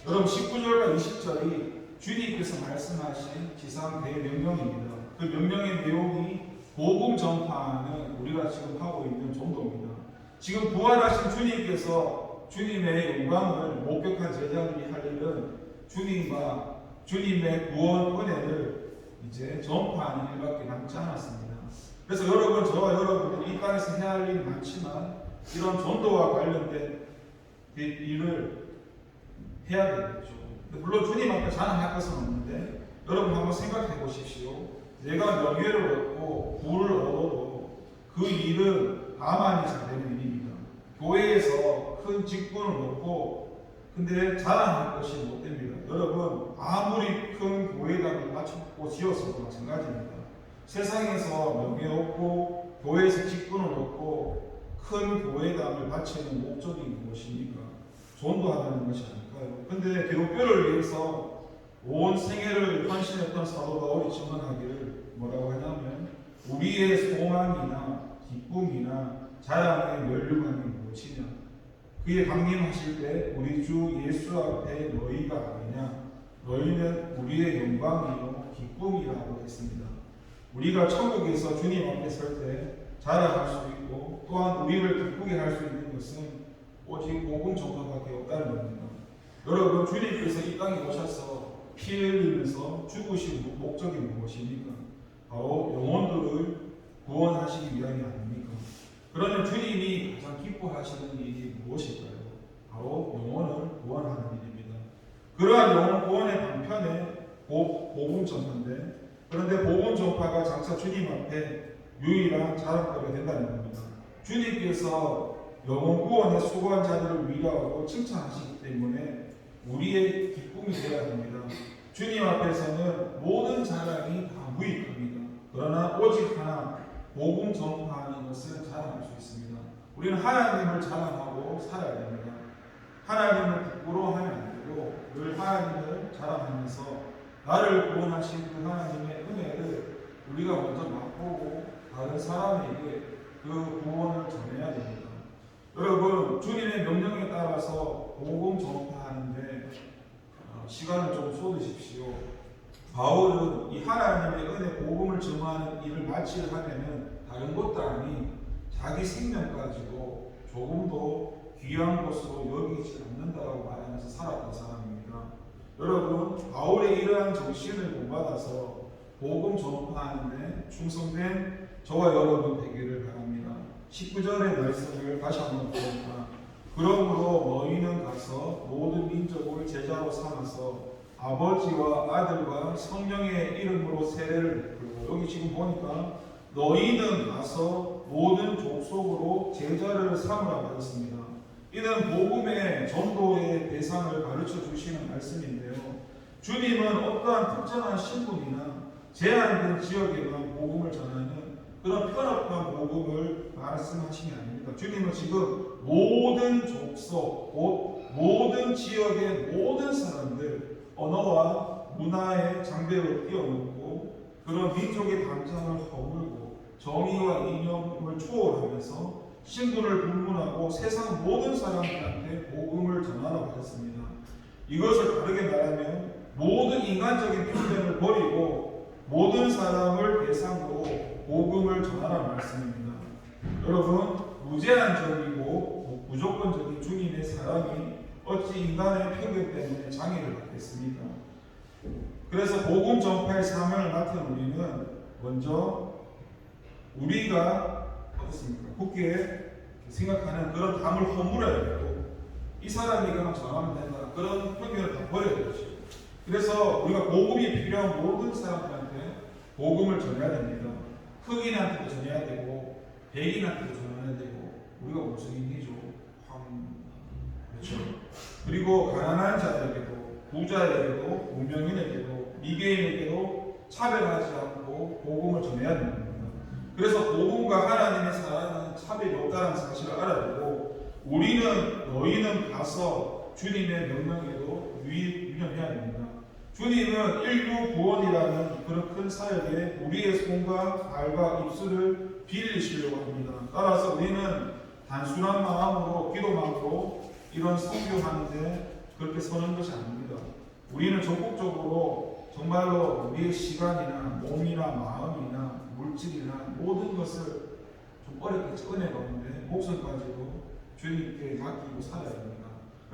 여러분, 19절과 20절이 주님께서 말씀하신 지상 대명령입니다. 그 명령의 내용이 복음 전파하는 우리가 지금 하고 있는 전도입니다. 지금 부활하신 주님께서 주님의 영광을 목격한 제자들이 할 일은 주님과 주님의 구원 은혜를 이제 전파하는 일밖에 남지 않았습니다. 그래서 여러분, 저와 여러분들이 이 땅에서 해야 할 일이 많지만 이런 전도와 관련된 일을 해야 되겠죠. 물론 주님 앞에 자랑할 것은 없는데 여러분 한번 생각해 보십시오. 내가 명예를 얻고 부를 얻어도 그 일은 다만이 잘 되는 일입니다. 교회에서 큰 직분을 얻고 근데 자랑할 것이 못 됩니다. 여러분, 아무리 큰 교회당을 갖추고 지었어도 마찬가지입니다. 세상에서 명예 얻고 교회에서 직분을 얻고 큰 교회당을 바치는 목적이 무엇입니까? 전도하는 것이 아닐까요? 근데 기독교를 위해서 온 생애를 헌신했던 사도 바울이 증언하기를 뭐라고 하냐면 우리의 소망이나 기쁨이나 자랑의 면류관이 무엇이냐? 그의 강림하실 때 우리 주 예수 앞에 너희가 아니냐? 너희는 우리의 영광이요 기쁨이라고 했습니다. 우리가 천국에서 주님 앞에 설 때 자랑할 수 있고 또한 우리를 기쁘게 할 수 있는 것은 오직 복음 전파밖에 없다는 겁니다. 여러분, 주님께서 이 땅에 오셔서 피 흘리면서 죽으신 목적이 무엇입니까? 바로 영혼들을 구원하시기 위함이 아닙니까? 그러면 주님이 가장 기뻐하시는 일이 무엇일까요? 바로 영혼을 구원하는 일입니다. 그러한 영혼 구원의 방편에 복음 전파인데, 그런데 복음 전파가 장차 주님 앞에 유일한 자랑거리가 된다는 겁니다. 주님께서 영혼 구원에 수고한 자들을 위로하고 칭찬하시기 때문에 우리의 기쁨이 되어야 됩니다. 주님 앞에서는 모든 자랑이 다 무익합니다. 그러나 오직 하나, 복음 전파하는 것을 자랑할 수 있습니다. 우리는 하나님을 자랑하고 살아야 됩니다. 하나님을 부끄러워하면 안 되고 늘 하나님을 자랑하면서 나를 구원하신 그 하나님의 은혜를 우리가 먼저 맛보고 다른 사람에게 그 구원을 전해야 됩니다. 여러분, 주님의 명령에 따라서 복음 전파하는데 시간을 좀 쏟으십시오. 바울은 이 하나님의 은혜 복음을 전하는 일을 마치려 하면은 다른 것도 아니 자기 생명까지도 조금도 귀한 것으로 여기지 않는다라고 말하면서 살았던 사람입니다. 여러분, 바울의 이러한 정신을 본받아서 복음 전파하는데 충성된 저와 여러분 되기를 바랍니다. 19절의 말씀을 다시 한번 보니까 그러므로 너희는 가서 모든 민족을 제자로 삼아서 아버지와 아들과 성령의 이름으로 세례를 베풀고, 여기 지금 보니까 너희는 가서 모든 족속으로 제자를 삼으라 하였습니다. 이는 복음의 전도의 대상을 가르쳐 주시는 말씀인데요. 주님은 어떠한 특정한 신분이나 제한된 지역에만 복음을 전하는 그런 편협한 복음을 말씀하시는 게 아닙니다. 주님은 지금 모든 족속, 곧 모든 지역의 모든 사람들, 언어와 문화의 장벽을 뛰어넘고 그런 민족의 감정을 허물고 정의와 이념을 초월하면서 신분을 불문하고 세상 모든 사람들한테 복음을 전하라고 하셨습니다. 이것을 다르게 말하면 모든 인간적인 편견을 버리고 모든 사람을 대상으로 복음을 전하라는 말씀입니다. 여러분, 무제한적이고 무조건적인 주님의 사랑이 어찌 인간의 편견 때문에 장애를 받겠습니까? 그래서 복음 전파의 사명을 맡은 우리는 먼저 우리가 어떻습니까? 굳게 생각하는 그런 담을 허물어야 되고, 이 사람에게만 전하면 된다, 그런 편견을 다 버려야 되죠. 그래서 우리가 복음이 필요한 모든 사람들한테 복음을 전해야 됩니다. 흑인한테도 전해야 되고 백인한테도 전해야 되고, 우리가 무슬림이죠. 그렇죠. 그리고 가난한 자에게도 부자에게도 무명인에게도 미개인에게도 차별하지 않고 복음을 전해야 됩니다. 그래서 복음과 하나님의 사랑은 차별이 없다는 사실을 알아보고 너희는 가서 주님의 명령에도 유념해야 됩니다. 주님은 인류 구원이라는 그런 큰 사역에 우리의 손과 발과 입술을 빌리시려고 합니다. 따라서 우리는 단순한 마음으로 기도만으로 이런 선교하는데 그렇게 서는 것이 아닙니다. 우리는 적극적으로 정말로 우리의 시간이나 몸이나 마음이나 물질이나 모든 것을 좀 어렵게 꺼내 가는데 목숨까지도 주님께 맡기고 살아야 됩니다.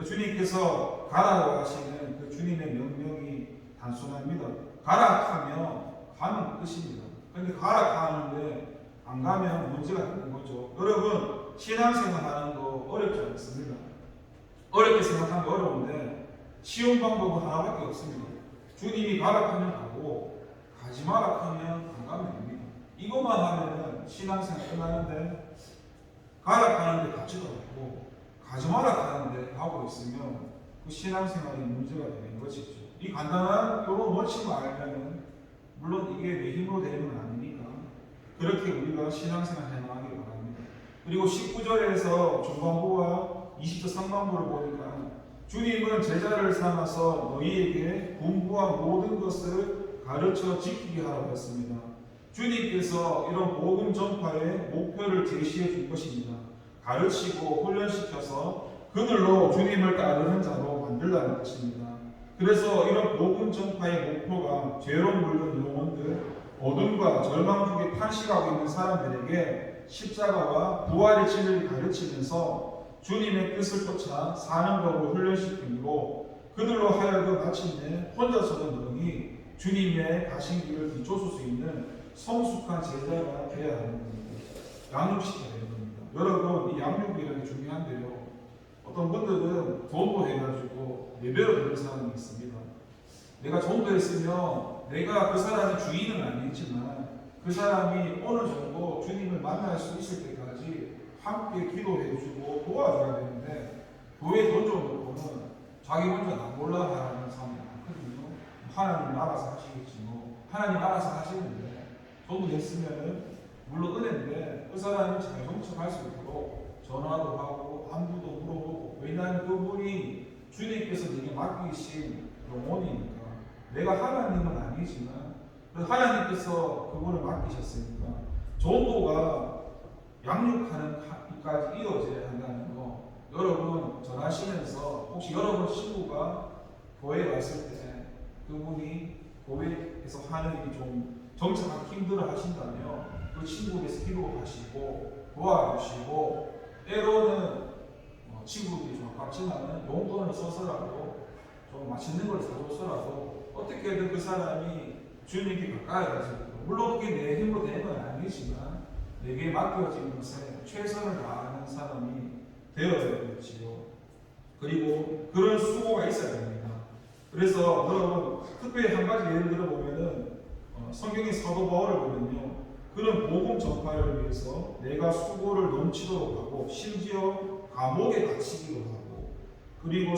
주님께서 가라고 하시는 그 주님의 명령이 단순합니다. 가라 하면 가면 끝입니다. 그런데 가라 하는데 안 가면 문제가 있는 거죠. 여러분, 신앙생활 하는 거 어렵지 않습니다. 어렵게 생각하면 어려운데 쉬운 방법은 하나밖에 없습니다. 주님이 가라 하면 가고 가지 마라 하면 안 가면 됩니다. 이것만 하면 신앙생활 끝나는데, 가라 하는데 가지도 않고 가지 마라 하는데 가고 있으면 그 신앙생활이 문제가 되는 것이죠. 이 간단한 이런 원칙을 알면, 물론 이게 내 힘으로 되는 건 아니니까 그렇게 우리가 신앙생활 해나가기 바랍니다. 그리고 19절에서 중반부와 20절 상반부를 보니까 주님은 제자를 삼아서 너희에게 공부한 모든 것을 가르쳐 지키게 하라고 했습니다. 주님께서 이런 복음 전파의 목표를 제시해 줄 것입니다. 가르치고 훈련시켜서 그들로 주님을 따르는 자로 만들라는 것입니다. 그래서 이런 복음 전파의 목표가 죄로 물든 영혼들, 어둠과 절망 중에 탄식하고 있는 사람들에게 십자가와 부활의 진리를 가르치면서 주님의 뜻을 쫓아 사는 법을 훈련시키므로 그들로 하여금 마침내 혼자서는 능히 주님의 가신 길을 비춰줄 수 있는 성숙한 제자가 되어야 하는 겁니다. 양육시켜야 되는 겁니다. 여러분, 이 양육이라는 게 중요한데요. 어떤 분들은 전도해가지고 예배로 되는 사람이 있습니다. 내가 전도했으면 내가 그 사람의 주인은 아니지만 그 사람이 어느 정도 주님을 만날 수 있을 때까지 함께 기도해주고 도와줘야 되는데, 교회에 던져놓고는 자기 혼자 나 몰라 하는 사람이 많거든요. 하나님 알아서 하시겠지 뭐. 하나님 알아서 하시는데 전도했으면 물론 은혜인데 그 사람이 잘 정착할 수 있도록 전화도 하고 안부도 물어보고, 왜냐하면 그분이 주님께서 내게 맡기신 영혼이니까. 내가 하나님은 아니지만 하나님께서 그분을 맡기셨으니까 전도가 양육하는 까지 이어져야 한다는 거. 여러분 전하시면서 혹시 여러분 친구가 교회에 왔을 때 그분이 교회에서 하는 일이 좀 정착하기 힘들어 하신다면 그 친구에서 기도하시고 도와주시고, 때로는 친구들이 좀 아깝지만 용돈을 써서라도 좀 맛있는 걸 사줘서라도 어떻게든 그 사람이 주님께 가까이 가서, 물론 그게 내 힘으로 되는 건 아니지만 내게 맡겨진 것에 최선을 다하는 사람이 되어야 되겠지요. 그리고 그런 수고가 있어야 됩니다. 그래서 여러분 특별히 한 가지 예를 들어보면은 성경의 사도 바울을 보면요, 그런 복음 전파를 위해서 내가 수고를 넘치도록 하고 심지어 감옥에 갇히기도 하고, 그리고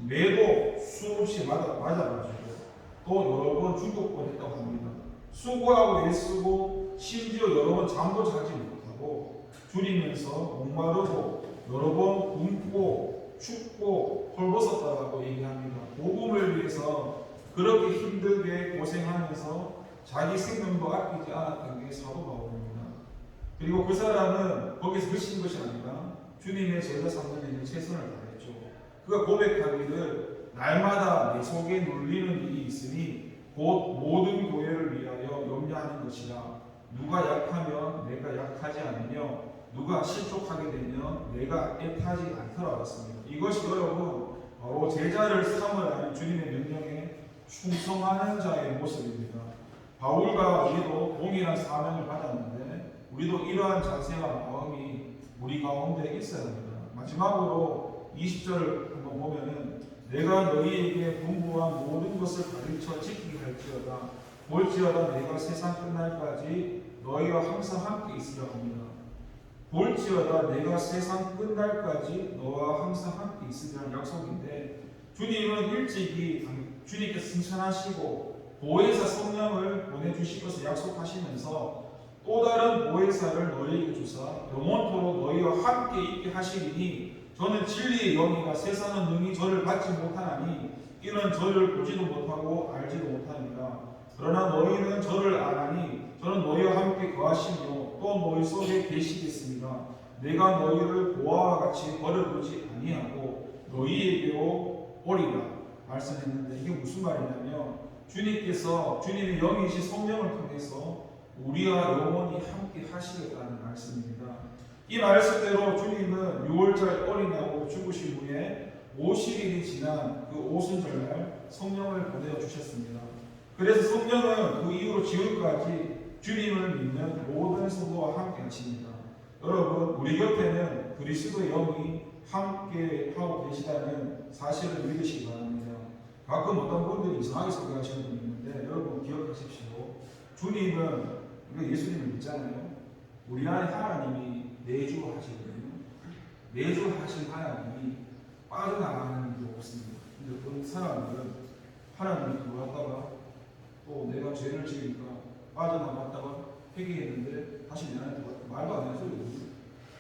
매도 수없이 맞아가지고 또 여러 번 죽을 뻔했다고 합니다. 수고하고 애쓰고 심지어 여러 번 잠도 자지 못하고 줄이면서 목마르고 여러 번 굶고 춥고 헐벗었다고 얘기합니다. 복음을 위해서 그렇게 힘들게 고생하면서 자기 생명도 아끼지 않았던 게 사도 바울입니다. 그리고 그 사람은 거기서 그친 것이 아니라 주님의 제자 삼는 일에 최선을 다했죠. 그가 고백하기를 날마다 내 속에 눌리는 일이 있으니 곧 모든 교회를 위하여 염려하는 것이라. 누가 약하면 내가 약하지 않으며 누가 실족하게 되면 내가 애타지 않더라 했습니다. 이것이 여러분 바로 제자를 삼으라는 주님의 명령에 충성하는 자의 모습입니다. 바울과 우리도 동일한 사명을 받았는데 우리도 이러한 자세와 마음이 우리 가운데 있어야 합니다. 마지막으로 20절을 한번 보면은 내가 너희에게 분부한 모든 것을 가르쳐 지키게 할지어다. 볼지어다 내가 세상 끝날까지 너희와 항상 함께 있으려 합니다. 볼지어다 내가 세상 끝날까지 너와 항상 함께 있으리라는 약속인데, 주님은 일찍이 주님께서 승천하시고 보혜사 성령을 보내주실 것을 약속하시면서 또 다른 보혜사를 너희에게 주사 영원토록 너희와 함께 있게 하시리니 저는 진리의 영이가 세상은 능히 저를 받지 못하나니 이는 저를 보지도 못하고 알지도 못하니라. 그러나 너희는 저를 아나니 저는 너희와 함께 거하시며 또 너희 속에 계시겠습니다. 내가 너희를 보아와 같이 버려두지 아니하고 너희에게로 오리라 말씀했는데, 이게 무슨 말이냐면 주님께서 주님의 영이신 성령을 통해서 우리와 영원히 함께 하시겠다는 말씀입니다. 이 말씀대로 주님은 6월절 어린아이로 죽으신 후에 50일이 지난 그 오순절날 성령을 보내어 주셨습니다. 그래서 성령은 그 이후로 지금까지 주님을 믿는 모든 성도와 함께 하십니다. 여러분, 우리 곁에는 그리스도의 영이 함께 하고 계시다는 사실을 믿으시기 바랍니다. 가끔 어떤 분들이 이상하게 생각하시는 분이 있는데 여러분 기억하십시오. 주님은 우리가 예수님을 믿잖아요. 우리 안에 하나님이 내주하시거든요. 내주하신 하나님이 빠져나가는 일이 없습니다. 근데 그 사람들은 하나님이 들어왔다가 또 내가 죄를 지으니까 빠져나갔다가 회개했는데 다시 내 안에 들어왔다. 말도 안 되는 소리거든요.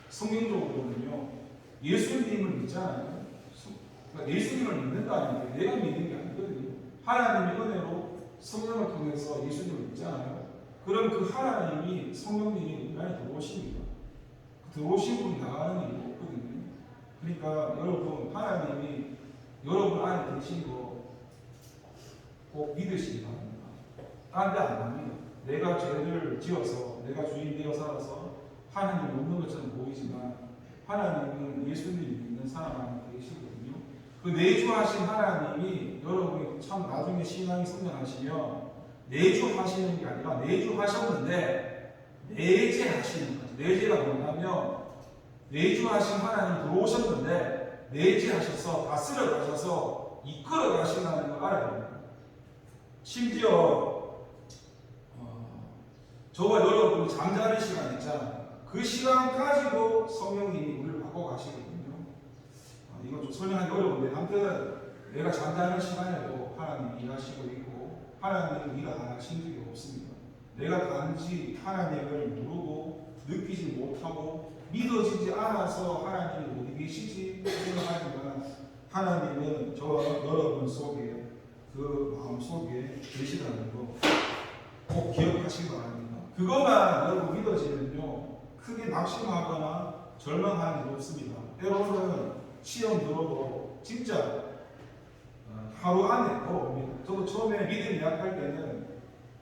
성경적으로는요, 예수님을 믿잖아요. 그러니까 예수님을 믿는다는 게 내가 믿는 게 아니거든요. 하나님의 은혜로 성령을 통해서 예수님을 믿잖아요. 그럼 그 하나님이 성령님이 우리 안에 들어오십니다. 들어오신 분이 나가는 일이 없거든요. 그러니까 여러분, 하나님이 여러분 안에 계신 거 꼭 믿으시기 바랍니다. 딴 데 안 갑니다. 내가 죄를 지어서 내가 주인 되어 살아서 하나님이 없는 것처럼 보이지만 하나님은 예수님을 믿는 사람 안에 계시거든요. 그 내주하신 하나님이 여러분이 참 나중에 신앙이 성장하시면 내주하시는 게 아니라 내주하셨는데 내재하시는 거죠. 내재가 뭐냐면 내주하신 하나님 들어오셨는데 내재하셔서 다스려 가셔서 이끌어 가신다는 걸 알아야 됩니다. 심지어 저와 여러분이 잠자는 시간 있잖아요. 그 시간 가지고 성령님이 우리를 바꿔 가시거든요. 이건 좀 설명하기 어려운데 아무튼 내가 잠자는 시간에도 하나님이 일하시고 있고 하나님은 일을 안 하신 적이 없습니다. 내가 단지 하나님을 모르고 느끼지 못하고 믿어지지 않아서 하나님이 어디 계시지 생각하지만 하나님은 저와 여러분 속에 그 마음 속에 계시다는 거 꼭 기억하시기 바랍니다. 그것만 여러분 믿어지면요 크게 낙심하거나 절망하는 일 없습니다. 때로는 시험 들어도 진짜 하루 안에 옵니다. 저도 처음에 믿음이 약할 때는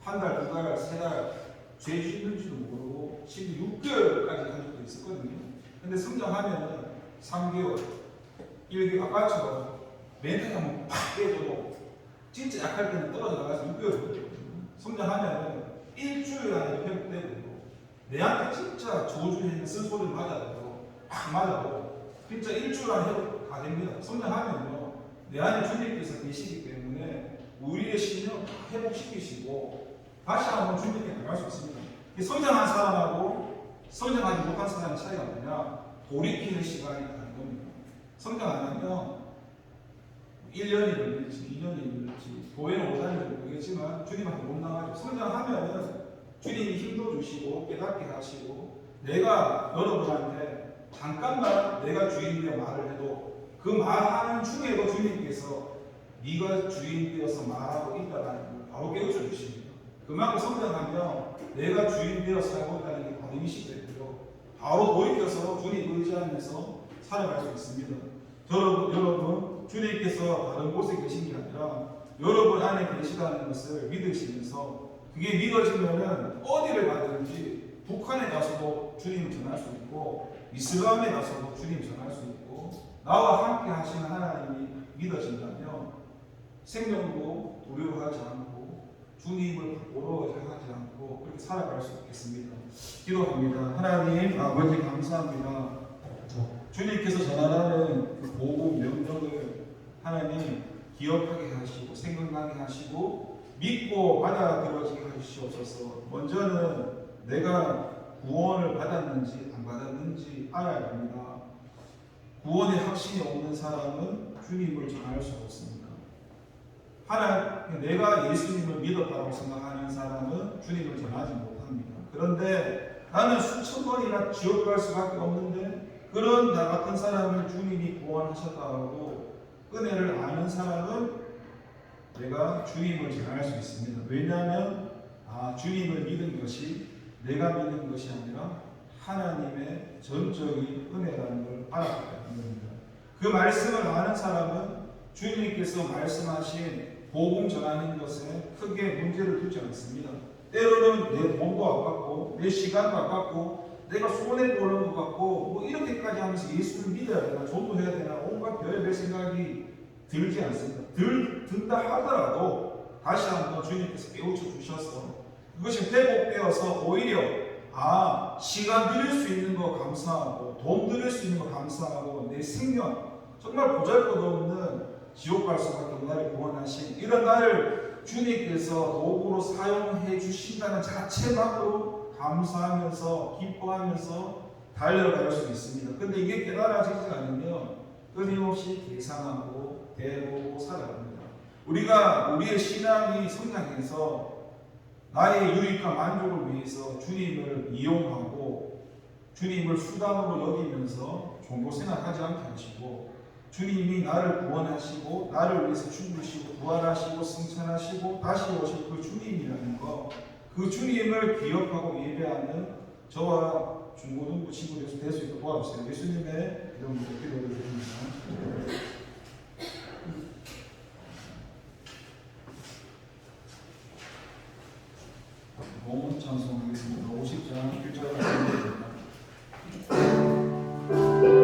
한 달, 두 달, 세 달 죄 짓는지도 모르고 심지어 6개월까지 간 적도 있었거든요. 근데 성장하면은 3개월, 1개월 아까처럼 멘탈이 한번 팍 깨져도 진짜 약할 때는 떨어져 나가서 6개월 성장하면은 일주일 안에 회복되고 내한테 진짜 저주에 쓴소리를 맞아도 팍 맞아도 진짜 일주일 안에 회복 다 됩니다. 성장하면요 내 안에 주님께서 계시기 때문에 우리의 신령 다 회복시키시고 다시 한번 주님께 나갈 수 있습니다. 성장한 사람하고 성장하지 못한 사람의 차이가 뭐냐? 돌이키는 시간이 다른 겁니다. 성장 안 하면 1년이 걸릴지 2년이 걸릴지 교회는 오다는지 모르겠지만 주님한테 못 나가죠. 성장하면 주님이 힘도 주시고 깨닫게 하시고 내가 여러분한테 잠깐만 내가 주인 되어 말을 해도 그 말하는 중에도 주님께서 네가 주인 되어서 말하고 있다는 걸 바로 깨우쳐 주십니다. 그만큼 성장하면 내가 주인 되어 살고 있다는 게 바로 인식되고요. 바로 돌이켜서 주님 의지하면서 살아갈 수 있습니다. 여러분 주님께서 다른 곳에 계신 게 아니라 여러분 안에 계시다는 것을 믿으시면서 그게 믿어지면은 어디를 가든지 북한에 가서도 주님을 전할 수 있고 이슬람에 가서도 주님을 전할 수 있고 나와 함께 하시는 하나님이 믿어진다면 생명도 두려워하지 않고 주님을 부끄러워하지 않고 그렇게 살아갈 수 있겠습니다. 기도합니다. 하나님 아버지 감사합니다. 주님께서 전하라는 그 복음 명령을 하나님 기억하게 하시고 생각나게 하시고 믿고 받아들여지게 하시옵소서. 먼저는 내가 구원을 받았는지 안 받았는지 알아야 합니다. 구원의 확신이 없는 사람은 주님을 전할 수 없습니다. 내가 예수님을 믿었다고 생각하는 사람은 주님을 전하지 못합니다. 그런데 나는 수천 번이나 지옥 갈 수밖에 없는데 그런 나 같은 사람을 주님이 구원하셨다고 은혜를 아는 사람은 내가 주님을 전할 수 있습니다. 왜냐하면 주님을 믿은 것이 내가 믿는 것이 아니라 하나님의 전적인 은혜라는 걸 알았기 때문입니다. 그 말씀을 아는 사람은 주님께서 말씀하신 복음 전하는 것에 크게 문제를 두지 않습니다. 때로는 내 돈도 아깝고 내 시간도 아깝고 내가 손해보는 것 같고 뭐 이렇게까지 하면서 예수를 믿어야 되나 전도해야 되나 온갖 별의별 생각이 들지 않습니다. 든다 하더라도 다시 한번 주님께서 깨우쳐 주셔서 그것이 회복되어서 오히려 시간 들일 수 있는 거 감사하고 돈 들일 수 있는 거 감사하고 내 생명 정말 보잘것없는 지옥 갈 수밖에 없는 나를 구원하신 이런 나를 주님께서 도구로 사용해 주신다는 자체만으로 감사하면서 기뻐하면서 달려갈 수 있습니다. 근데 이게 깨달아지지 않으면 끊임없이 계산하고 대보고 살아갑니다. 우리가 우리의 신앙이 성장해서 나의 유익과 만족을 위해서 주님을 이용하고 주님을 수단으로 여기면서 종교 생활하지 않게 하시고 주님이 나를 구원하시고 나를 위해서 죽으시고 부활하시고 승천하시고 다시 오실 그 주님이라는 거 그 주님을 기억하고 예배하는 저와 중고등부 친구들 될 수 있도록 도와주세요. 예수님의 이름으로 기도를 드립니다. 봉헌 찬송하겠습니다. 50장 1절 말씀입니다. Thank you.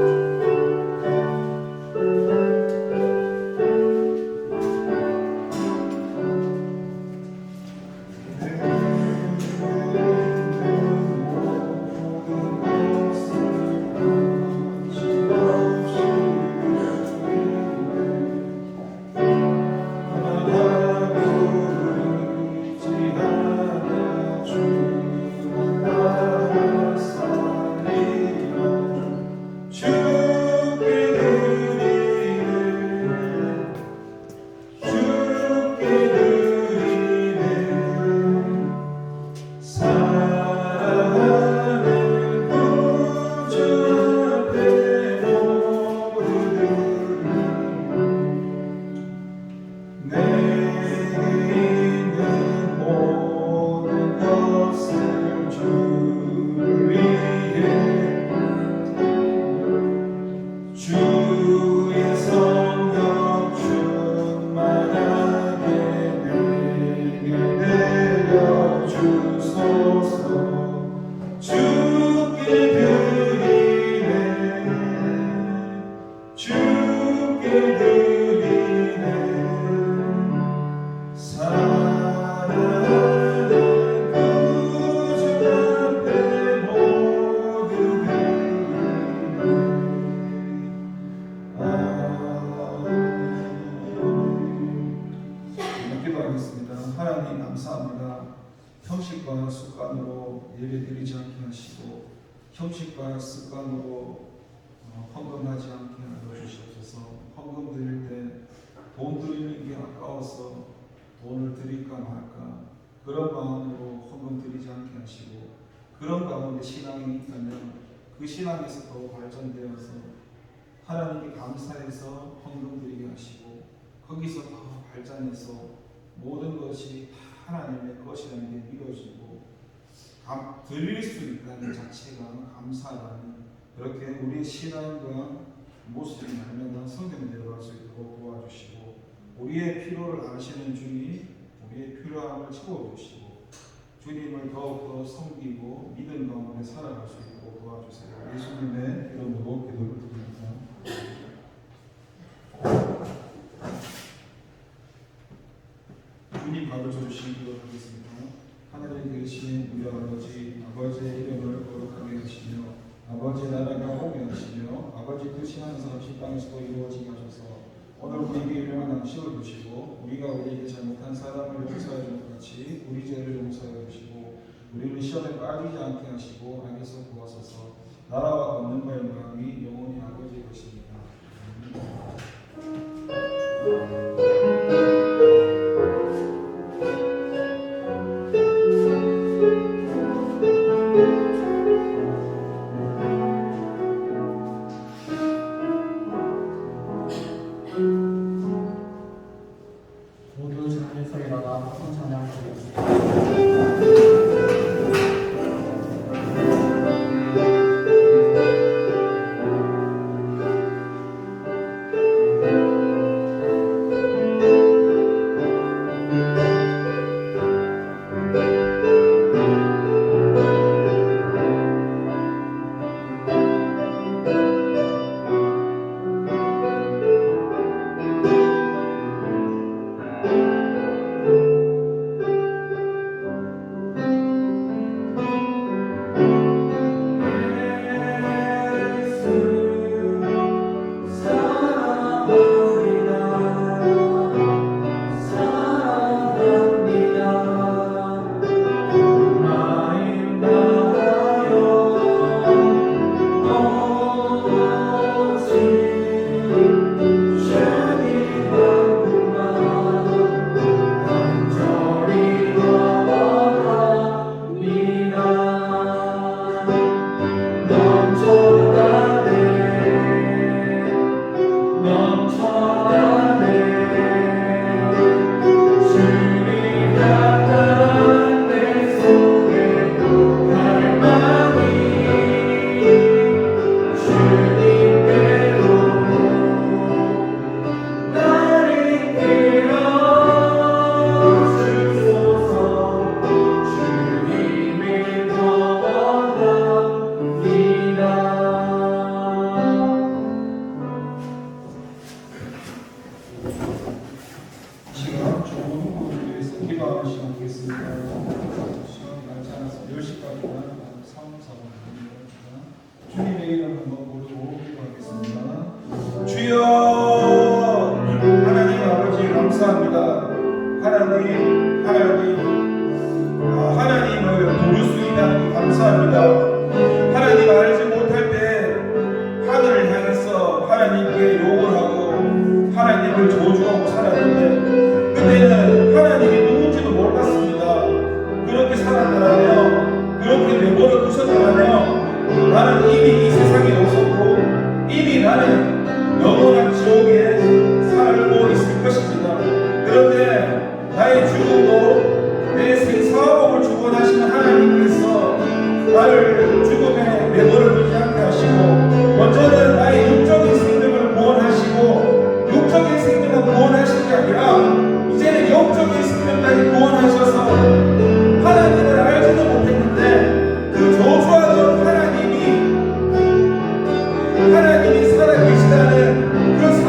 드리네 사랑하는 구주 앞에 모두 드리네. 기도하겠습니다. 하나님 감사합니다. 형식과 습관으로 예배드리지 않게 하시고 형식과 습관으로 헌금하지 않게 하여 주시옵소서. 헌금 드릴 때 돈 드리는 게 아까워서 돈을 드릴까 말까 그런 마음으로 헌금 드리지 않게 하시고 그런 가운데 신앙이 있다면 그 신앙에서 더 발전되어서 하나님께 감사해서 헌금 드리게 하시고 거기서 더 발전해서 모든 것이 다 하나님의 것이라는 게 믿어지고 드릴 수 있다는 자체가 감사라는 그렇게 우리의 신앙과 모습이 날마다 성경대로 할 수 있도록 도와주시고 우리의 필요를 아시는 주님 우리의 필요함을 채워주시고 주님을 더욱더 섬기고 믿음 가운데 살아갈 수 있도록 도와주세요. 예수님의 이름으로 기도를 드립니다. 주님 가르쳐 주신 기도하겠습니다. 하늘에 계신 우리 아버지의 이름을 거룩하게 하시며 아버지 나라가 오게 하시며 아버지 뜻이 항상 땅에서도 이루어지게 하셔서 오늘 우리에게 일용할 양식을 주시고 우리가 우리에게 잘못한 사람을 용서하여 준 것 같이 우리 죄를 용서하여 주시고 우리를 시험에 빠지지 않게 하시고 악에서 구하소서. 나라와 권능과 영광이 영원히 아버지의 것입니다. 모두 자리에서 일어나 찬양 드리겠습니다. 하나님을 도울 수 있다는 감사합니다. 하나님 알지 못할 때 하늘을 향해서 하나님께 욕을 하고 하나님을 저주하고 살았는데 그때는 하나님이 누군지도 몰랐습니다. 그렇게 살았더라면 그렇게 내버려 두셨더라면 나는 이미 이 세상에 없었고 이미 나는 영원한 지옥에 살고 있을 것입니다. 그런데 나의 죽음도 내 생사복을 주관하시는 하나님께서 나를 죽음에 내버려 두지 않게 하시고 먼저는 나의 육적인 생명을 구원하시고 육적인 생명을 구원하신 게 아니라 이제는 영적인 생명까지 구원하셔서 하나님을 알지도 못했는데 그 저주하던 하나님이 살아계시다는 그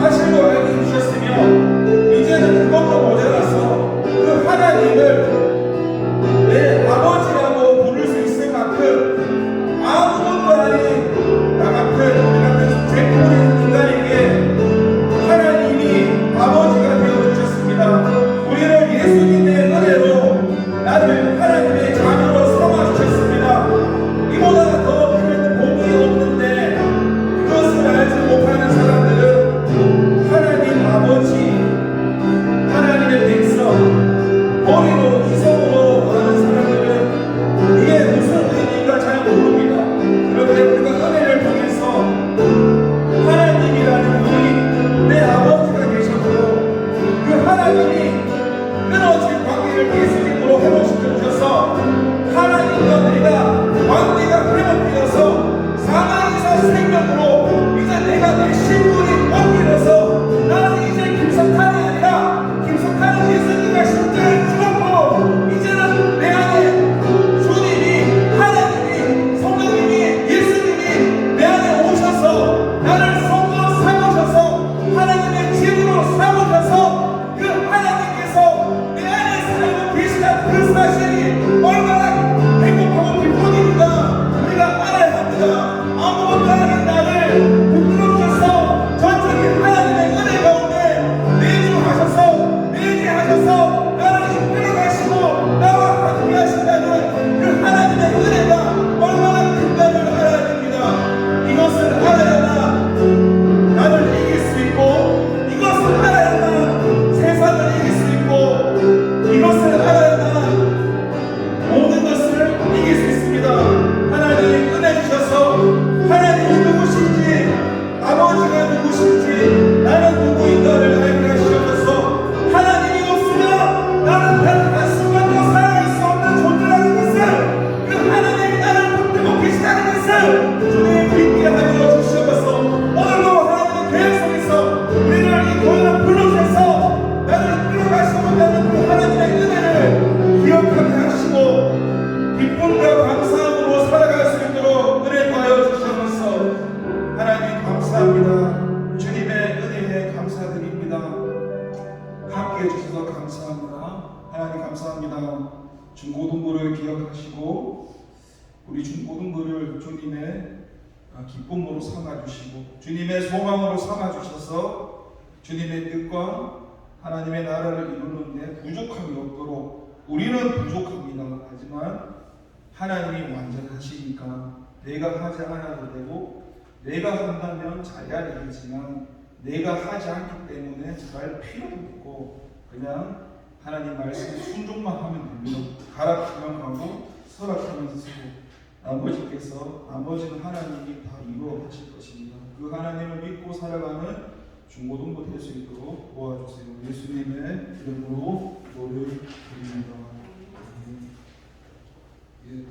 중고등부를 기억하시고 우리 중고등부를 주님의 기쁨으로 삼아주시고 주님의 소망으로 삼아주셔서 주님의 뜻과 하나님의 나라를 이루는 데 부족함이 없도록 우리는 부족합니다. 하지만 하나님이 완전하시니까 내가 하지 않아도 되고 내가 한다면 잘해야 되겠지만 내가 하지 않기 때문에 잘할 필요도 없고 그냥 하나님 말씀에 순종만 하면 됩니다. 가락하면 가고 서락하면 서고 나머지는 하나님이 다 이루어 하실 것입니다. 그 하나님을 믿고 살아가는 중고등부 될 수 있도록 도와주세요. 예수님의 이름으로 기도드립니다.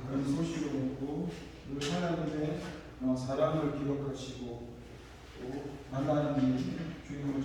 다른 소식은 없고 늘 하나님의 사랑을 기억하시고 또 만나는 일 주님을